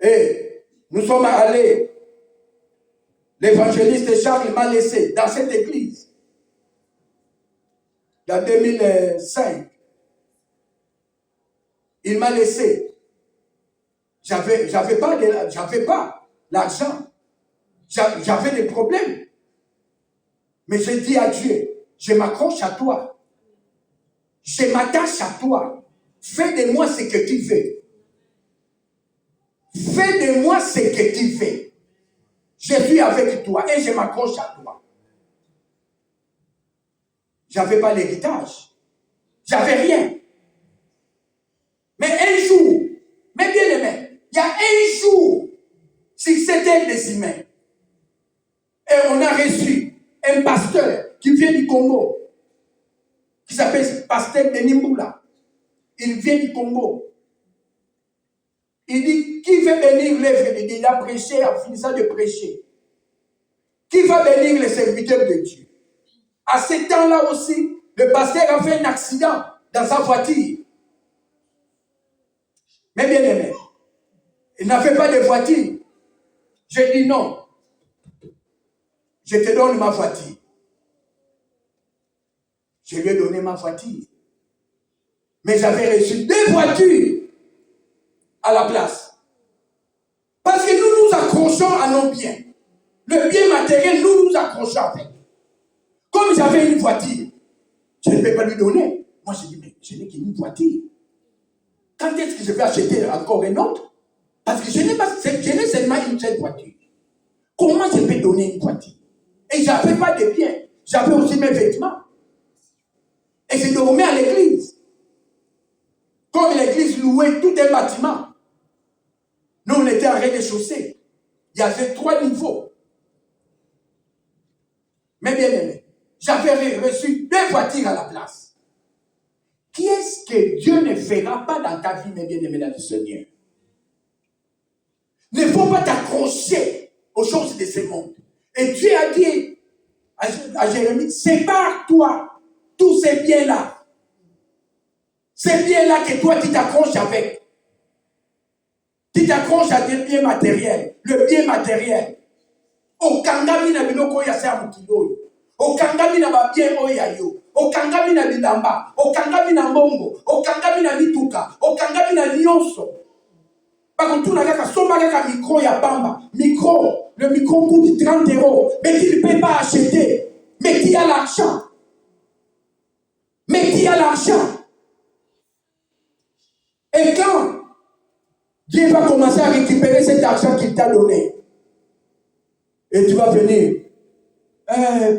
Et nous sommes allés. L'évangéliste Charles m'a laissé dans cette église. En 2005. Il m'a laissé. J'avais pas l'argent. J'avais des problèmes. Mais je dis à Dieu, je m'accroche à toi. Je m'attache à toi. Fais de moi ce que tu veux. Fais de moi ce que tu veux. Je suis avec toi et je m'accroche à toi. J'avais pas l'héritage. J'avais rien. Mais un jour, mais bien aimé, il y a un jour, sur cette terre des humains, et on a reçu un pasteur qui vient du Congo, qui s'appelle pasteur Denis Mboula. Il vient du Congo. Il dit, qui veut bénir l'œuvre de Dieu? Il a prêché, en finissant de prêcher. Qui va bénir les serviteurs de Dieu? À ce temps-là aussi, le pasteur a fait un accident dans sa voiture. Mais bien aimé, il n'avait pas de voiture. J'ai dit non. Je te donne ma voiture. Je lui ai donné ma voiture. Mais j'avais reçu 2 voitures à la place. Parce que nous nous accrochons à nos biens. Le bien matériel, nous nous accrochons avec. Comme j'avais une voiture, je ne peux pas lui donner. Moi, je dis, mais je n'ai qu'une voiture. Quand est-ce que je vais acheter encore une autre? Parce que je n'ai seulement une seule voiture. Comment je peux donner une voiture? Et je n'avais pas de biens. J'avais aussi mes vêtements. Et je dormais à l'église. Comme l'église louait tout un bâtiment. Nous, on était en rez-de-chaussée. Il y avait 3 niveaux. Mais bien aimé, j'avais reçu 2 voitures à la place. Qu'est-ce que Dieu ne fera pas dans ta vie, mes bien-aimés dans le Seigneur? Ne faut pas t'accrocher aux choses de ce monde. Et Dieu a dit à Jérémie, sépare-toi tous ces biens-là. Ces biens-là que toi, tu t'accroches avec. Tu t'accroches à des biens matériels. Le bien matériel. Okangami na biloko ya sa mukilo. Okangami na ba bien oya yo. Okangami na bilamba. Okangami na mbongo. Okangami na mituka. Okangami na nyonso. Bakotuna kaka somba kaka micro ya bamba. Micro. Le micro coûte 30 €. Mais tu ne peux pas acheter. Mais qui a l'argent? Mais qui a l'argent? Et quand Dieu va commencer à récupérer cet argent qu'il t'a donné, et tu vas venir,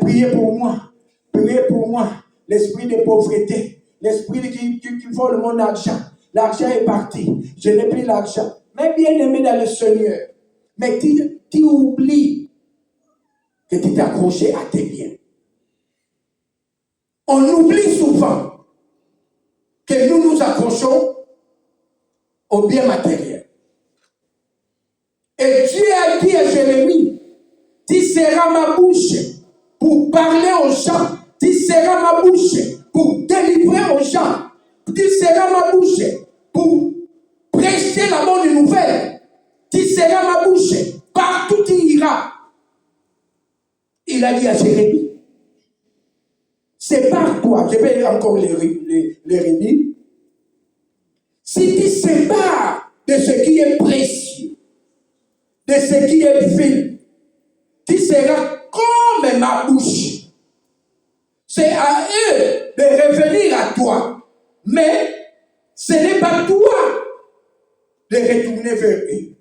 priez pour moi, l'esprit de pauvreté, l'esprit qui vole mon argent, l'argent est parti, je n'ai plus l'argent. Mais bien aimé dans le Seigneur, mais tu oublies que tu t'es accroché à tes biens. On oublie souvent que nous nous accrochons aux biens matériels. Et Dieu a dit à Jérémie, tu seras ma bouche pour parler aux gens, tu seras ma bouche pour délivrer aux gens, tu seras ma bouche pour prêcher la bonne nouvelle, tu seras ma bouche, partout tu iras. Il a dit à Jérémie, sépare-toi, je vais encore les redire. Si tu sépares de ce qui est précieux, de ce qui est vil, tu seras comme ma bouche. C'est à eux de revenir à toi. Mais ce n'est pas toi de retourner vers eux.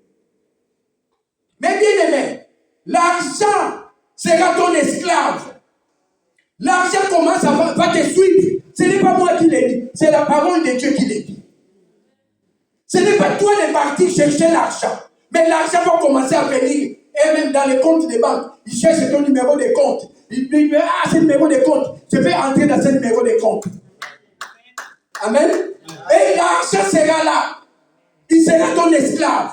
Mais bien aimé, l'argent sera ton esclave. L'argent commence va te suivre. Ce n'est pas moi qui l'ai dit, c'est la parole de Dieu qui l'a dit. Ce n'est pas toi de partir chercher l'argent. Mais l'argent va commencer à venir. Et même dans les comptes des banques, il cherche ton numéro de compte. Il dit, ce numéro de compte, je vais entrer dans ce numéro de compte. Amen. Et l'argent sera là. Il sera ton esclave.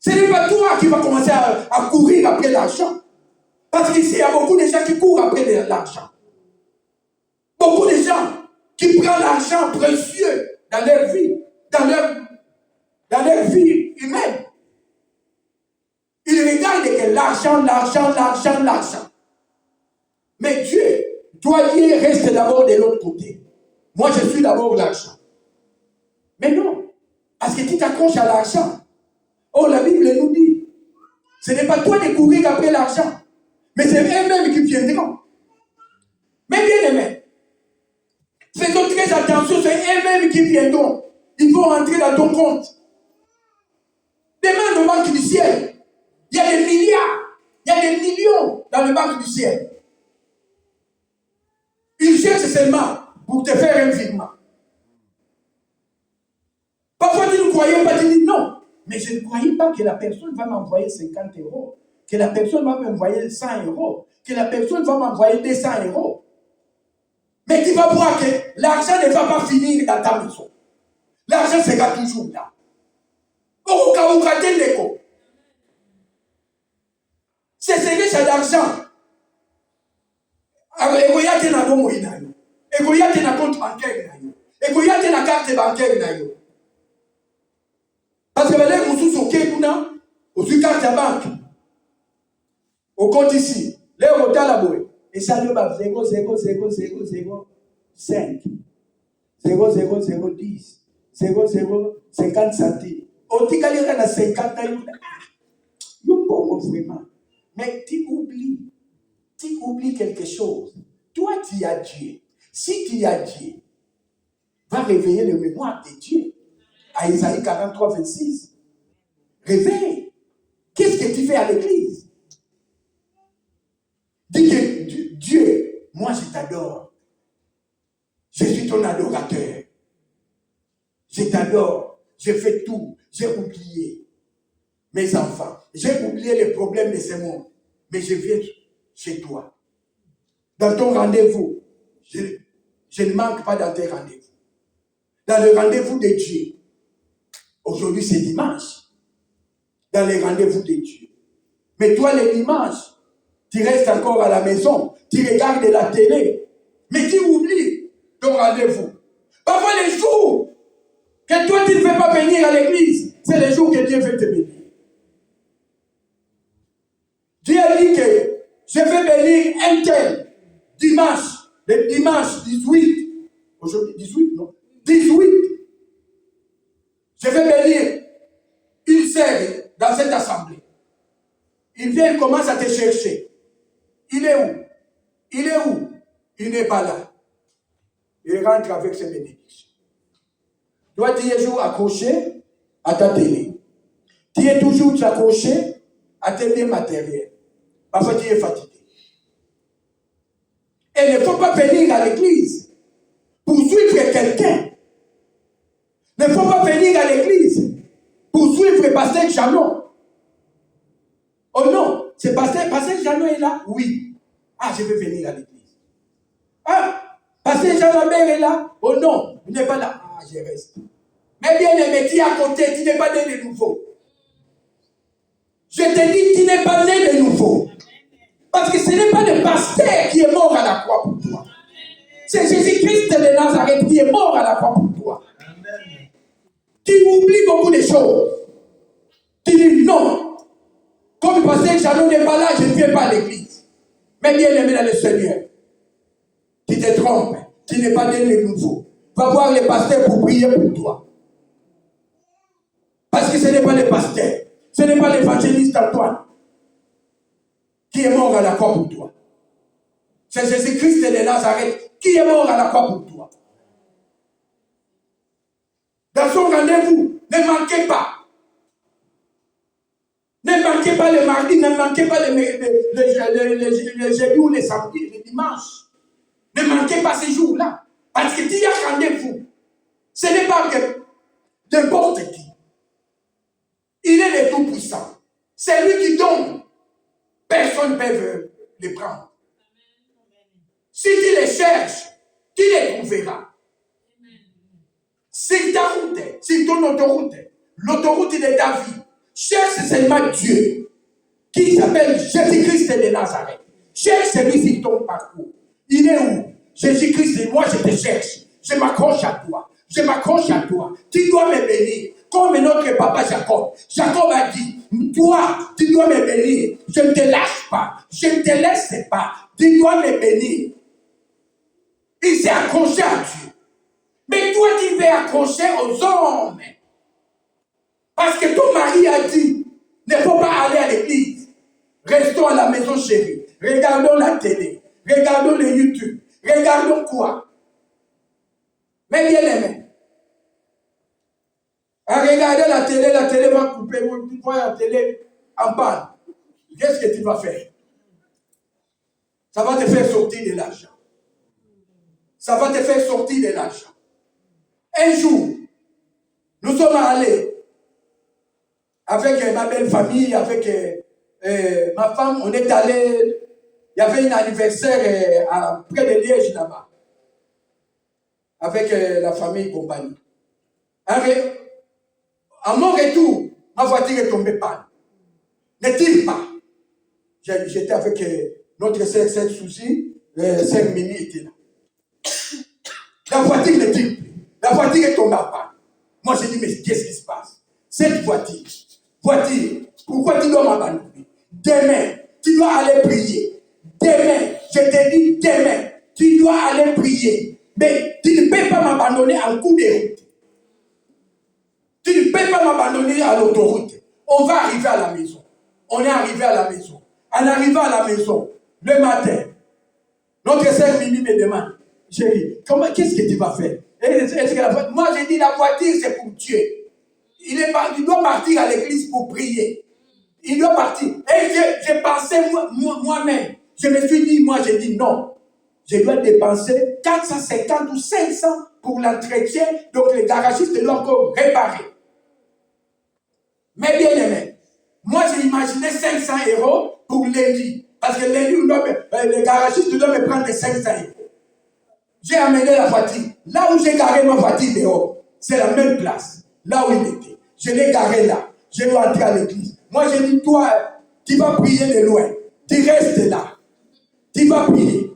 Ce n'est pas toi qui vas commencer à courir après l'argent. Parce qu'ici, il y a beaucoup de gens qui courent après l'argent. Beaucoup de gens qui prennent l'argent précieux dans leur vie, dans leur vie humaine. Ils regardent que l'argent. Mais Dieu, toi, Dieu reste d'abord de l'autre côté. Moi, je suis d'abord l'argent. Mais non, parce que tu t'accroches à l'argent. Oh, la Bible nous dit, ce n'est pas toi de courir après l'argent, Mais c'est eux-mêmes qui viendront. Mais bien aimé, faisons très attention, c'est eux-mêmes qui viendront. Ils vont entrer dans ton compte. Demande aux banques du ciel. Il y a des milliards, il y a des millions dans les banques du ciel. Ils cherchent seulement pour te faire un virement. Parfois, tu ne croyais pas, tu dis non. Mais je ne croyais pas que la personne va m'envoyer 50 euros, que la personne va m'envoyer 100 euros, que la personne va m'envoyer 200 euros. Mais tu vas voir que l'argent ne va pas finir dans ta maison. L'argent sera toujours là. C'est ce que c'est d'argent. Il y a des comptes bancaires, il y a des cartes bancaires. Parce que les ressources au Kenya, au carte de banque, au compte ici, les hôtels là et ça lui va 0,00005, 0,0010, 0,050 centimes. Au Ticali, il y a 50 ans. Vraiment. Mais tu oublies quelque chose. Toi, tu as Dieu. Si tu as Dieu, va réveiller le mémoire de Dieu. À Isaïe 43, 26. Réveille. Qu'est-ce que tu fais à l'église? Dis que Dieu, moi je t'adore. Je suis ton adorateur. Je t'adore. Je fais tout. J'ai oublié mes enfants. J'ai oublié les problèmes de ce monde. Mais je viens chez toi. Dans ton rendez-vous, je ne manque pas dans tes rendez-vous. Dans le rendez-vous de Dieu. Aujourd'hui, c'est dimanche. Dans les rendez-vous de Dieu. Mais toi, le dimanche, tu restes encore à la maison. Tu regardes la télé. Mais tu oublies ton rendez-vous. Parfois, les jours que toi, tu ne veux pas venir à l'église, c'est les jours que Dieu veut te bénir. Dieu a dit que je vais bénir un tel dimanche, le dimanche 18. Aujourd'hui, 18, non? 18. Je vais bénir une sœur dans cette assemblée. Il vient, il commence à te chercher. Il est où? Il est où? Il n'est pas là. Il rentre avec ses bénédictions. Toi, tu es toujours accroché à ta télé. Tu es toujours accroché à tes biens matériels. Parfois, tu es fatigué. Et il ne faut pas venir à l'église pour suivre quelqu'un. Il ne faut pas venir à l'église pour suivre Pasteur Janon. Oh non, c'est Pasteur Janon est là? Oui. Ah, je vais venir à l'église. Ah, Pasteur Jean Lambert est là? Oh non, il n'est pas là. Ah, je reste. Mais bien aimé, tu es à côté, tu n'es pas né de nouveau. Je te dis, tu n'es pas né de nouveau. Parce que ce n'est pas le pasteur qui est mort à la croix pour toi. C'est Jésus-Christ de Nazareth qui est mort à la croix pour toi. Tu oublies beaucoup de choses. Tu dis non. Comme le pasteur Janon n'est pas là, je ne viens pas à l'église. Mais bien aimé dans le Seigneur, tu te trompes. Tu n'es pas né de nouveau. Va voir les pasteurs pour prier pour toi. Parce que ce n'est pas le pasteur. Ce n'est pas l'évangéliste Antoine qui est mort à la croix pour toi. C'est Jésus-Christ de Nazareth qui est mort à la croix pour toi. Dans son rendez-vous, ne manquez pas. Ne manquez pas le mardi, ne manquez pas le jeudi ou le samedi, le dimanche. Ne manquez pas ces jours-là. Parce que tu y as rendez-vous. Ce n'est pas que n'importe qui. Il est le Tout-Puissant. C'est lui qui donne. Personne ne peut les prendre. Si tu les cherches, tu les trouveras. Sur ta route, sur ton autoroute, l'autoroute de ta vie, cherche seulement Dieu, qui s'appelle Jésus-Christ de Nazareth. Cherche celui sur ton parcours. Il est où? Jésus-Christ, et moi je te cherche. Je m'accroche à toi. Je m'accroche à toi. Tu dois me bénir. Comme notre papa Jacob. Jacob a dit, toi, tu dois me bénir. Je ne te lâche pas. Je ne te laisse pas. Tu dois me bénir. Il s'est accroché à Dieu. Mais toi, tu veux accrocher aux hommes. Parce que ton mari a dit, ne faut pas aller à l'église. Restons à la maison, chérie. regardons la télé, regardons le YouTube, regardons quoi? Mais bien aimé, à regarder la télé va couper, tu vois la télé en panne. Qu'est-ce que tu vas faire? Ça va te faire sortir de l'argent. Ça va te faire sortir de l'argent. Un jour, nous sommes allés avec ma belle famille, avec ma femme, on est allé, il y avait un anniversaire près de Liège là-bas, avec la famille et compagnie. À mon retour, ma voiture est tombée panne. Ne tire pas. J'étais avec notre sœur Souci, sœur Mimi était là. La voiture ne tire plus. La voiture est tombée en panne. Moi, j'ai dit, mais qu'est-ce qui se passe? Cette voiture, pourquoi tu dois m'abandonner? Demain, tu dois aller prier. Demain, je te dis demain, tu dois aller prier. Mais tu ne peux pas m'abandonner en cours de route. Tu ne peux pas m'abandonner à l'autoroute. On va arriver à la maison. On est arrivé à la maison. En arrivant à la maison, le matin, notre sœur Mimi me demande, chérie, qu'est-ce que tu vas faire? Moi, j'ai dit, la voiture, c'est pour Dieu. Il doit partir à l'église pour prier. Il doit partir. Et j'ai pensé moi-même. Je me suis dit, j'ai dit non. Je dois dépenser 450 ou 500 pour l'entretien. Donc, le garagiste doit encore réparer. Mais bien aimé, moi, j'ai imaginé 500 € pour lundi. Parce que lundi, le garagiste doit me prendre 500 €. J'ai amené la voiture. Là où j'ai garé ma voiture dehors, c'est la même place. Là où il était. Je l'ai garé là. Je dois entrer à l'église. Moi, j'ai dit, toi, tu vas prier de loin. Tu restes là. Tu vas prier.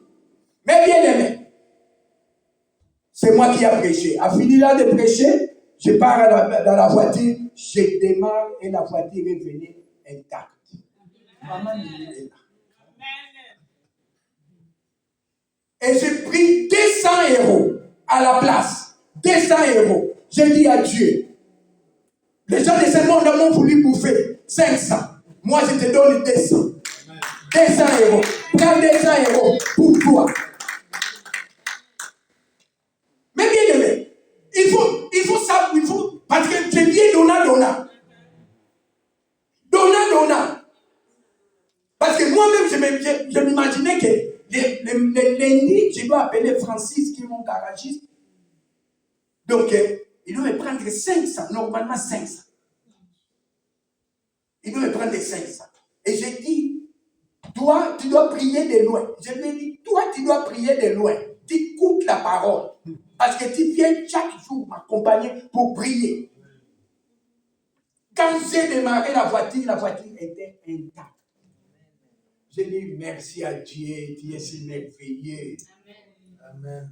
Mais bien aimé, c'est moi qui ai prêché. A fini là de prêcher, je pars dans la voiture, je démarre et la voiture est venue intacte. Maman est là. Et j'ai pris 200 € à la place. 200 €. J'ai dit à Dieu, les gens de ce monde m'ont voulu bouffer 500. Moi, je te donne 200. 200 €. Prends 200 € pour toi. Mais bien aimé, il faut savoir, parce que j'ai dit donnant. Donnant. Parce que moi-même, je m'imaginais que le lundi, je dois appeler Francis, qui est mon garagiste. Donc, il doit me prendre 500, normalement 500. Il doit me prendre 500. Et j'ai dit, toi, tu dois prier de loin. Je lui ai dit, toi, tu dois prier de loin. Tu écoutes la parole. Parce que tu viens chaque jour m'accompagner pour prier. Quand j'ai démarré la voiture était intacte. J'ai dit, merci à Dieu, tu es si merveilleux. Amen.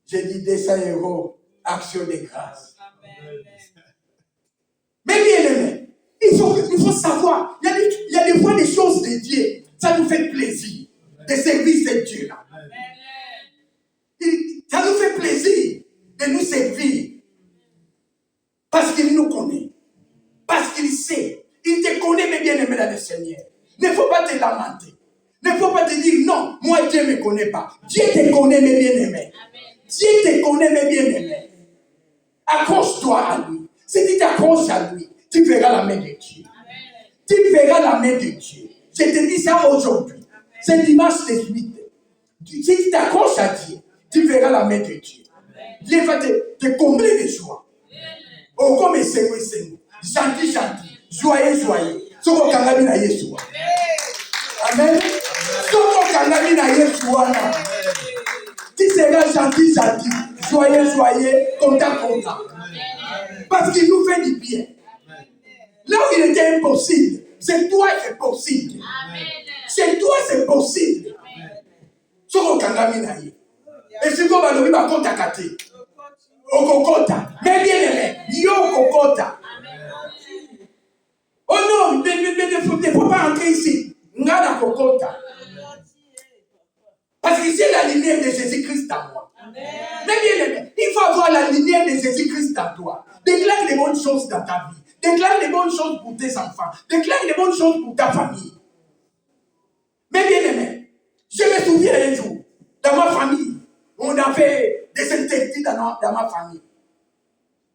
J'ai dit 200 €, action de grâce. Amen. Mais bien aimé, il faut savoir, il y a des fois des choses de Dieu, ça nous fait plaisir, de servir ce Dieu-là. Ça nous fait plaisir de nous servir, parce qu'il nous connaît, parce qu'il sait, il te connaît, mes bien-aimés dans le Seigneur. Il ne faut pas te lamenter. Il ne faut pas te dire, non, moi Dieu ne me connaît pas. Dieu te connaît, mes bien-aimés. Dieu te connaît, mes bien-aimés. Accroche-toi à lui. Si tu t'accroches à lui, tu verras la main de Dieu. Tu verras la main de Dieu. Je te dis ça aujourd'hui. C'est dimanche 18. Si tu t'accroches à Dieu, tu verras la main de Dieu. Dieu va te combler de joie. Oh, comme c'est gentil. Joyeux. Soko kangami na Yesu. Amen. Soko kangami na Yesu. Tu seras gentil, joyeux, content. Parce qu'il nous fait du bien. Là où il était impossible, c'est toi c'est possible. C'est toi c'est possible. Soko kangami na Yesu. Et si vous avez un compte à kate, okokota. Mais bien aimé, yo okokota. Oh non, ne faut pas entrer ici. Ngana kokota. Parce que c'est la lumière de Jésus-Christ en moi. Mais bien aimé, il faut avoir la lumière de Jésus-Christ en toi. Déclare les bonnes choses dans ta vie. Déclare les bonnes choses pour tes enfants. Déclare les bonnes choses pour ta famille. Mais bien aimé, Je me souviens un jour, dans ma famille, on avait des interdits dans ma famille.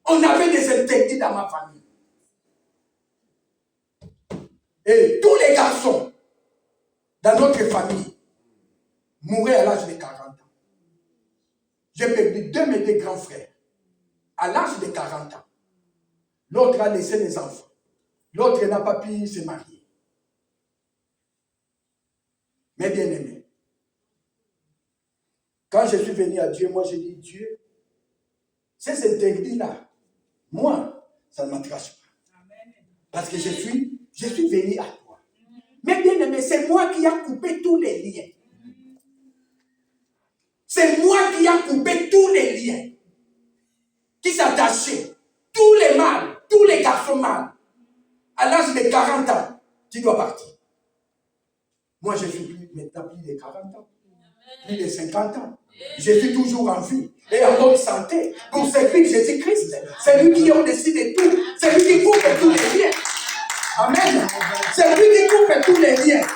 On avait des interdits dans ma famille. Et tous les garçons dans notre famille mouraient à l'âge de 40 ans. J'ai perdu deux de mes grands frères à l'âge de 40 ans. L'autre a laissé les enfants. L'autre n'a pas pu se marier. Mais bien aimé, quand je suis venu à Dieu, moi j'ai dit, Dieu, ces interdits-là, moi, ça ne m'intéresse pas. Parce que je suis venu à toi. Mais bien aimé, c'est moi qui ai coupé tous les liens. C'est moi qui ai coupé tous les liens qui s'attachaient. Tous les mâles, tous les garçons mâles. À l'âge de 40 ans, tu dois partir. Moi, je suis maintenant plus de 40 ans. Plus de 50 ans. Je suis toujours en vie et en bonne santé pour servir Jésus-Christ. C'est lui qui a décidé tout. C'est lui qui coupe tous les liens. Amen. C'est lui qui coupe tous les liens.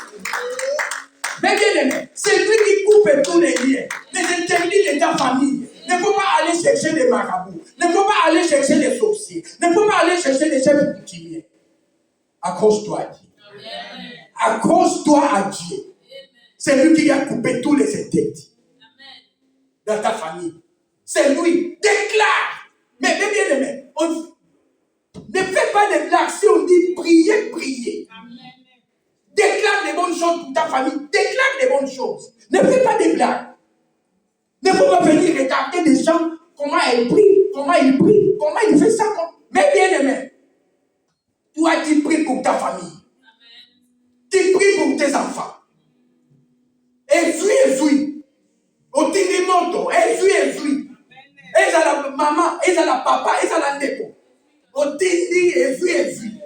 Mais bien aimé, c'est lui qui coupe tous les liens. Les interdits de ta famille. Ne faut pas aller chercher des marabouts. Ne faut pas aller chercher des sorciers. Ne faut pas aller chercher des chefs coutumiers. Accroche-toi à Dieu. Accroche-toi à Dieu. C'est lui qui a coupé tous les interdits dans ta famille. C'est lui. Déclare. Mais bien aimé, ne fais pas de blagues si on dit prier, prier. Déclare des bonnes choses pour ta famille. Déclare des bonnes choses. Ne fais pas de blagues. Ne faut pas venir regarder des gens, comment ils prient, comment ils prient, comment ils font ça. Mais bien aimé, toi tu pries pour ta famille. Tu pries pour tes enfants. Ezui. Otindimoto, ezui. Eza la maman, eza la papa, eza la ndeko. Otindi, ezui.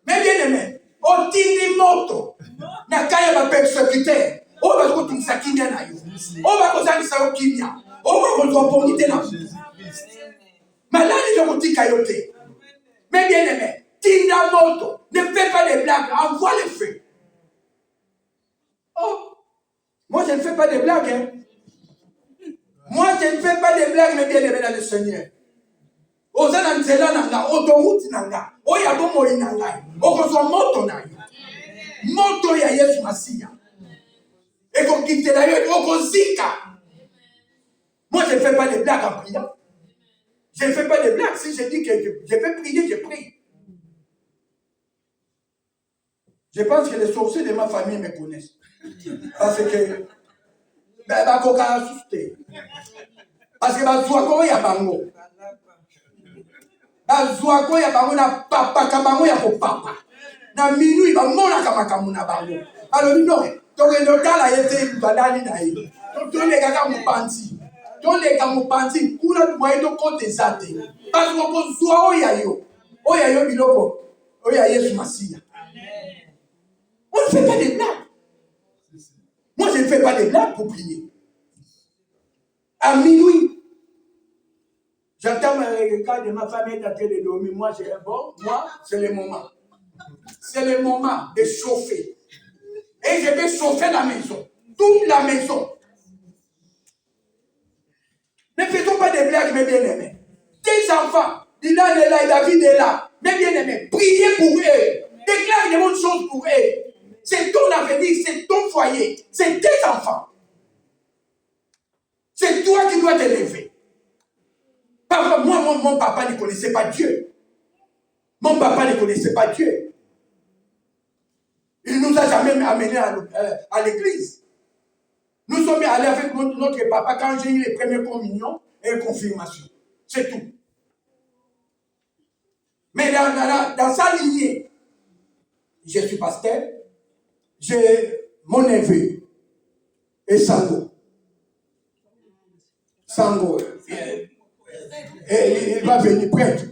Mais bien aimé, otindimoto. Nakaya ba persécuteur. On va retrouver ça qui vient à you. On va causer ça au kimia. On va retrouver na. Malade je vous dis kayote. Mais bien aimé, tinda moto. Ne fais pas des blagues, envoie le feu. Oh, moi je ne fais pas des blagues. Hein. Moi je ne fais pas des blagues, mais bien aimé dans le Seigneur. Ozana nzela nanga, autoroute nanga, oyabo moi nanga, okozwa moto na yo. Moto ya Yesu Masiya. Et qu'on quitte d'ailleurs, on zika. Moi, je ne fais pas de blagues en priant. Je ne fais pas de blagues. Si je dis que je vais prier, je prie. Je pense que les sorciers de ma famille me connaissent. Parce que, bah, koka assusté. Parce que, bah, zouako ya bango. Bah, zouako ya bango na papa, kabango ya ko papa. Na minui, bah, mona kamakamu na bango. Alors, non. Donc, le temps a été banali naïf. Donc, tous les gars qui panti. Tous les gars qui panti. Kuna tu voyais donc côté zate. Parce qu'on peut soit oyayo. Oyayo biloko. Oyayo Yesu Masiya. On ne fait pas des blagues. Moi, je ne fais pas des blagues pour prier. À minuit, j'entends le cas de ma famille en train de dormir. Moi, c'est le moment. C'est le moment de chauffer. Et je vais chauffer la maison. Toute la maison. Ne faisons pas des blagues, mes bien-aimés. Tes enfants, Dylan est là et David est là. Mes bien-aimés, priez pour eux. Déclare des bonnes choses pour eux. C'est ton avenir, c'est ton foyer. C'est tes enfants. C'est toi qui dois t'élever. Parfois, moi, mon papa ne connaissait pas Dieu. Mon papa ne connaissait pas Dieu. Il ne nous a jamais amenés à l'église. Nous sommes allés avec notre papa quand j'ai eu les premières communions et confirmations. C'est tout. Mais dans sa lignée, je suis pasteur, j'ai mon neveu et Sango. Sango, il va venir prêtre.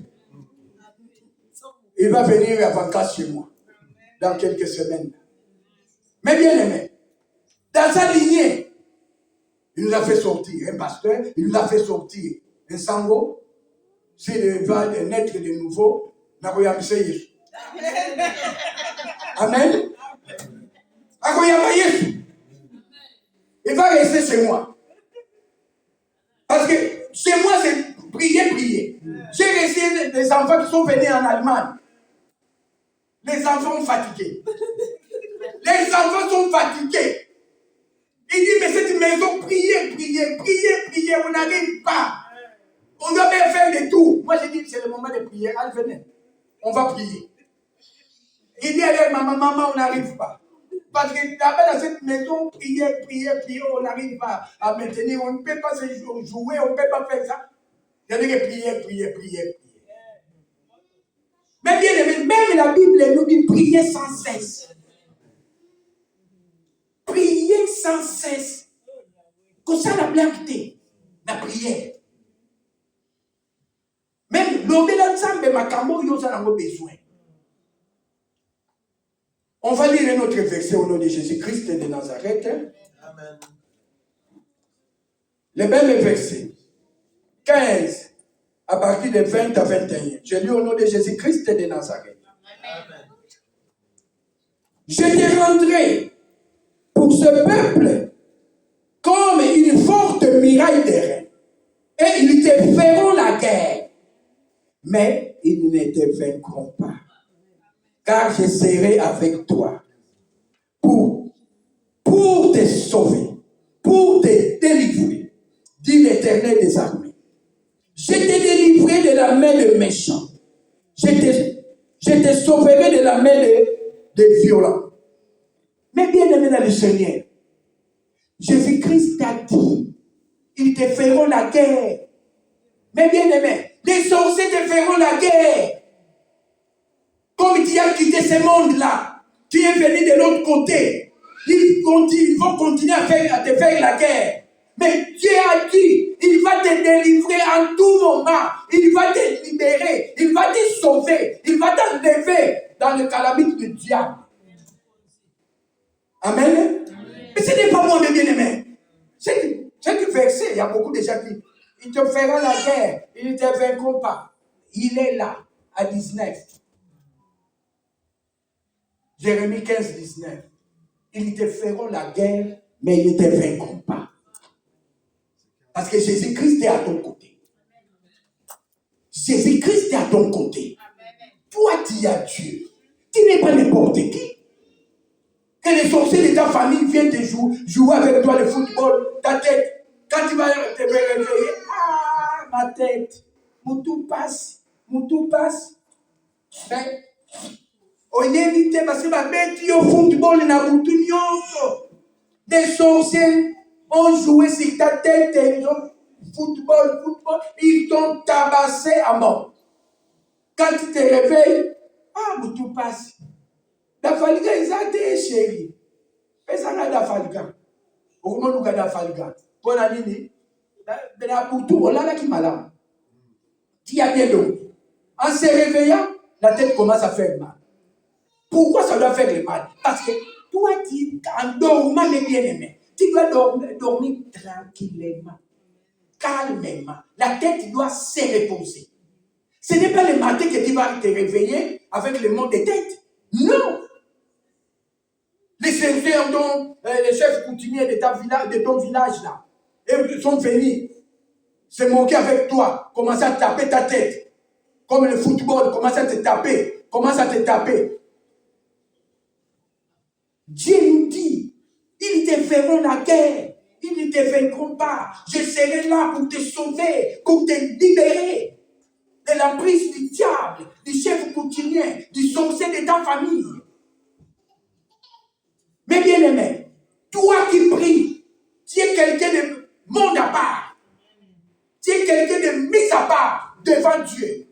Il va venir avant chez moi dans quelques semaines. Mais bien aimé, dans sa lignée, il nous a fait sortir un pasteur, il nous a fait sortir un Sango. S'il va naître de nouveau, n'a pas Amen. Il va rester chez moi. Parce que chez moi, c'est prier. J'ai resté des enfants qui sont venus en Allemagne. Les enfants sont fatigués. Les enfants sont fatigués. Il dit, mais cette maison, priez, on n'arrive pas. On doit bien faire des tours. Moi, j'ai dit, c'est le moment de prier. Allez, venez. On va prier. Il dit, allez, maman, on n'arrive pas. Parce que là-bas, dans cette maison, prier, on n'arrive pas à maintenir. On ne peut pas se jouer, on ne peut pas faire ça. Il dit que prier. Mais bien aimé, même la Bible nous dit prier sans cesse. Prier sans cesse. Comme ça, la blague, la prière. Même l'obéissance de Makambo, il y a besoin. On va lire notre verset au nom de Jésus-Christ de Nazareth. Amen. Le même verset, 15, à partir de 20 à 21. Je lis au nom de Jésus-Christ de Nazareth. Amen. Je te rendrai pour ce peuple comme une forte muraille d'airain, et ils te feront la guerre, mais ils ne te vaincront pas. Car je serai avec toi pour te sauver, pour te délivrer, dit l'Éternel des armées. Je te délivrerai de la main des méchants. Je te sauverai de la main des violents. Mais bien aimé dans le Seigneur, Jésus-Christ t'a dit, ils te feront la guerre. Mais bien aimé, les sorciers te feront la guerre. Comme tu as quitté ce monde-là, tu es venu de l'autre côté. Ils vont continuer à te faire la guerre. Mais Dieu a dit, il va te délivrer en tout moment. Il va te libérer. Il va te sauver. Il va t'enlever dans le calamite du diable. Amen. Mais ce n'est pas moi, mes bien-aimés. C'est verset, il y a beaucoup de gens qui il te fera la guerre. Il ne te vaincront pas. Il est là, à 19. Jérémie 15, 19. Ils te feront la guerre, mais ils ne te vaincront pas. Parce que Jésus-Christ est à ton côté. Jésus-Christ est à ton côté. Toi, tu as Dieu. Tu n'es pas n'importe qui. Que les sorciers de ta famille viennent te jouer avec toi le football, ta tête. Quand tu vas te réveiller, ma tête, mon tout passe. Mais, on évite parce que ma bête au football n'a pas tout. Des sorciers ont joué sur ta tête, ils ont football, ils t'ont tabassé à mort. Quand tu te réveilles, mon tout passe. La faliga, ils ont été chéris. Mais ça n'a pas faliga. Au moment où il y a faliga, pour la ligne, la boutou, on l'a qui malade. Tu as bien dormi. En se réveillant, la tête commence à faire mal. Pourquoi ça doit faire le mal? Parce que toi, en dormant, mes bien-aimés, tu dois dormir tranquillement, calmement. La tête doit se reposer. Ce n'est pas le matin que tu vas te réveiller avec le mal de tête. Non. Les serviteurs dont les chefs coutumiers de ton village là, ils sont venus se moquer avec toi, commencer à taper ta tête. Comme le football, commence à te taper. Dieu nous dit, ils te feront la guerre, ils ne te vaincront pas. Je serai là pour te sauver, pour te libérer de la prise du diable, du chef coutumier, du sorcier de ta famille. Mais bien aimé, toi qui pries, tu es quelqu'un de monde à part. Tu es quelqu'un de mis à part devant Dieu.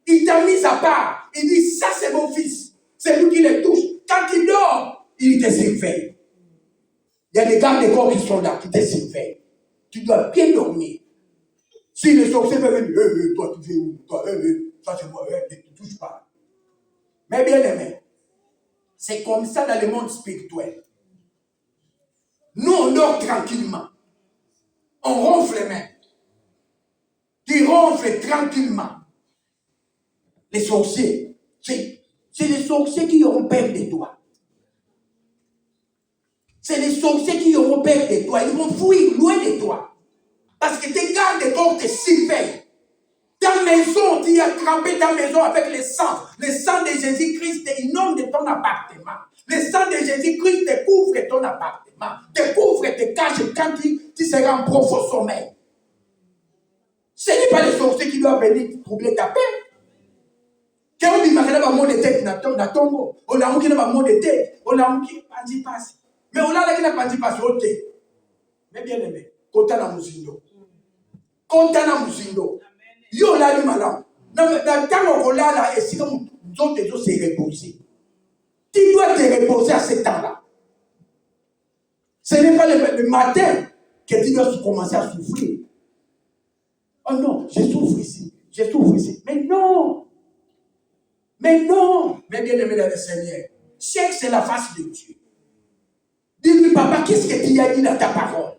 Il t'a mis à part. Il dit, ça c'est mon fils. C'est lui qui le touche. Quand il dort, il te surveille. Il y a des gardes de corps qui sont là, qui te surveillent. Tu dois bien dormir. Si les sorciers veulent venir, toi tu fais où? Toi, ça c'est moi, ne te touche pas. Mais bien aimé, c'est comme ça dans le monde spirituel. Nous, on dort tranquillement. On ronfle les mains. Tu ronfles tranquillement. Les sorciers, c'est les sorciers qui ont peur de toi. C'est les sorciers qui auront peur de toi. Ils vont fuir loin de toi. Parce que tes gardes corps te surveillent. Ta maison, tu as trempé ta maison avec le sang. Le sang de Jésus-Christ inonde ton appartement. Le sang de Jésus-Christ te couvre ton appartement. Te couvre et te cache quand tu seras en profond sommeil. Ce n'est pas les sorciers qui doivent venir troubler ta paix. Quand on dit que tu as un de tête dans ton tombeau, on a un qui a un de tête, on a un qui a dit passe. Mais on a un qui a pas dit passe au thé. Mais bien aimé, Kota na Muzindo. Kota na Muzindo. Yo là du malin. Dans le temps où on a là, et si nous autres se reposer. Tu dois te reposer à ce temps-là. Ce n'est pas le matin que tu dois commencer à souffrir. Oh non, je souffre ici. Je souffre ici. Mais non. Mais non. Mais bien aimé dans le Seigneur. Cherche la face de Dieu. Dis-lui, papa, qu'est-ce que tu as dit dans ta parole?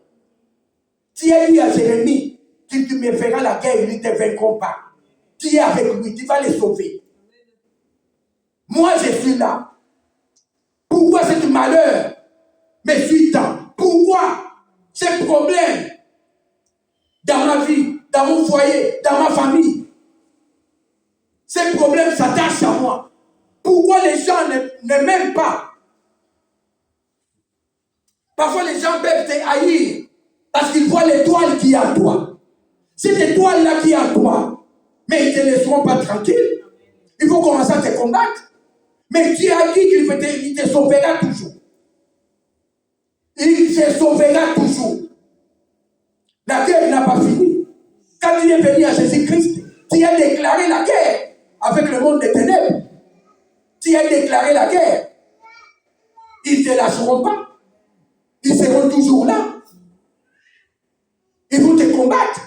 Tu as dit à Jérémie qu'il me fera la guerre, il ne te vaincront pas. Tu es avec lui, tu vas les sauver. Moi, je suis là. Pourquoi ce malheur me suit tant? Pourquoi ce problème dans ma vie, dans mon foyer, dans ma famille? Ces problèmes s'attachent à moi. Pourquoi les gens ne m'aiment pas? Parfois, les gens peuvent te haïr parce qu'ils voient l'étoile qui est en toi. Cette étoile-là qui est en toi, mais ils ne te laisseront pas tranquille. Il faut commencer à te combattre. Mais Dieu a dit qu'il te sauvera toujours. Il te sauvera toujours. La guerre n'a pas fini. Quand tu es venu à Jésus-Christ, tu as déclaré la guerre avec le monde des ténèbres. Tu as déclaré la guerre. Ils ne te lâcheront pas. Ils seront toujours là. Ils vont te combattre.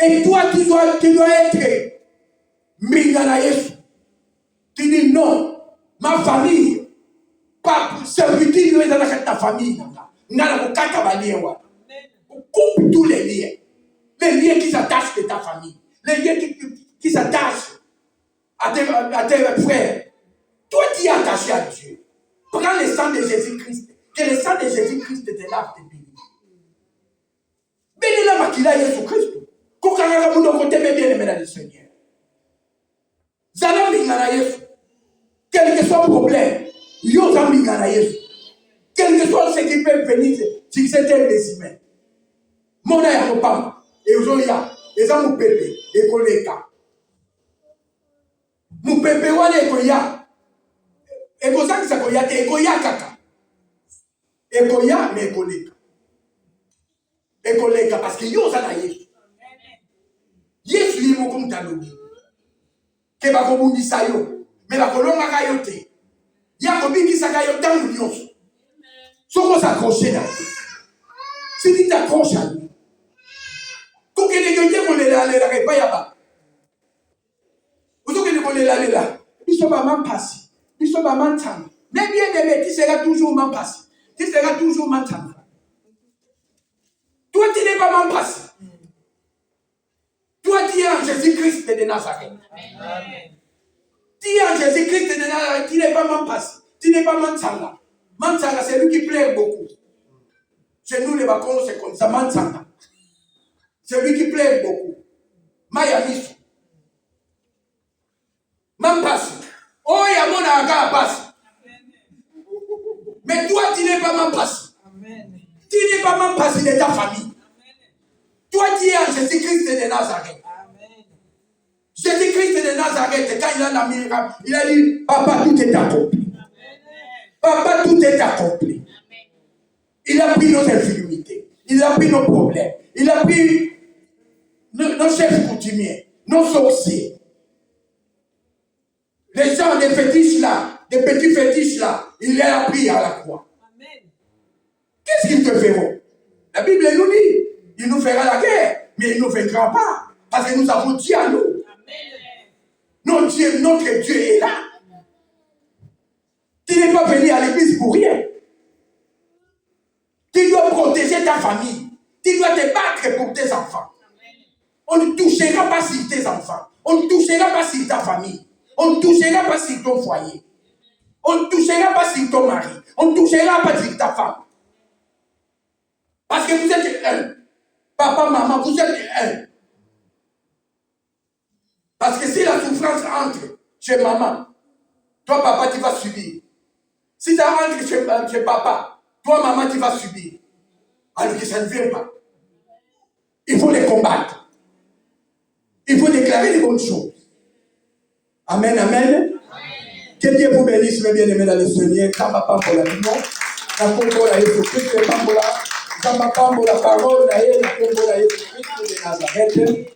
Et toi, tu dois être Mingana Yesu. Tu dis non. Ma famille, pas servitude dans ta famille. Coupe tous les liens. Les liens qui s'attachent de ta famille. Les liens qui s'attachent à tes frères. Toi, tu es attaché à Dieu. Prends le sang de Jésus-Christ. Que le sang de Jésus-Christ te lave tes péchés. Bénis la makila Jésus-Christ. Kokara mundo kote bien aimé dans le Seigneur. Zala Mingana Yesu. Quel que soit le problème, yo Mingana Yesu. Quel que soit ce qui peut venir, si c'était des humains. Mona ya kopama. Et aujourd'hui, les gens nous pépé. Et koleka. Nous pépé wane ekoya. Et pour ça que ça koya te ekoya kaka. Ekoya mais ekoleka. Ekoleka parce que yo zala Yesu. Yesu yi mo comme talobi. Ke ba ko bundisa yo. Mais la kolonga kayote. Ya ko bikisa kayo tangu nyonso. Soko s'accrocher là. Si tu t'accroches à lui. Quand tu es allé là, pas yaba. Vous allez aller là. Ils sont pas passés. Ils sont pas mentants. Mais bien aimé, tu seras toujours man passé. Tu seras toujours mentant. Toi, tu n'es pas man passé. Toi, tu es en Jésus-Christ de Nazareth. Tu es en Jésus-Christ de Nazareth. Tu n'es pas man passé. Tu n'es pas mentant. Mentant, c'est lui qui plaît beaucoup. Chez nous, les bacons, c'est comme ça. Mentant. C'est lui qui plaît beaucoup. Mayamisu. Mampasi. Oh, il y a mon aga passe. Mais toi, tu n'es pas Mampasi. Tu n'es pas Mampasi de ta famille. Toi, tu es en Jésus-Christ de Nazareth. Jésus-Christ de Nazareth, quand il a la miracle, il a dit, papa, tout est accompli. Papa, tout est accompli. Il a pris nos infirmités. Il a pris nos problèmes. Il a pris nos chefs coutumiers, nos sorciers. Les gens des fétiches là, des petits fétiches là, il les a pris à la croix. Qu'est-ce qu'ils te feront? La Bible nous dit, il nous fera la guerre, mais il ne nous vaincra pas. Parce que nous avons Dieu à nous. Notre Dieu est là. Tu n'es pas venu à l'église pour rien. Tu dois protéger ta famille. Tu dois te battre pour tes enfants. On ne touchera pas sur tes enfants. On ne touchera pas sur ta famille. On ne touchera pas sur ton foyer. On ne touchera pas sur ton mari. On ne touchera pas sur ta femme. Parce que vous êtes un. Papa, maman, vous êtes un. Parce que si la souffrance entre chez maman, toi, papa, tu vas subir. Si ça entre chez papa, toi, maman, tu vas subir. Alors que ça ne vient pas. Il faut les combattre. Il faut déclarer les bonnes choses. Amen, amen. Que Dieu vous bénisse, mes bien-aimés dans le Seigneur. Kamba la Bino. La Congo la Jésus-Christ, la parole, la Jésus-Christ de Nazareth.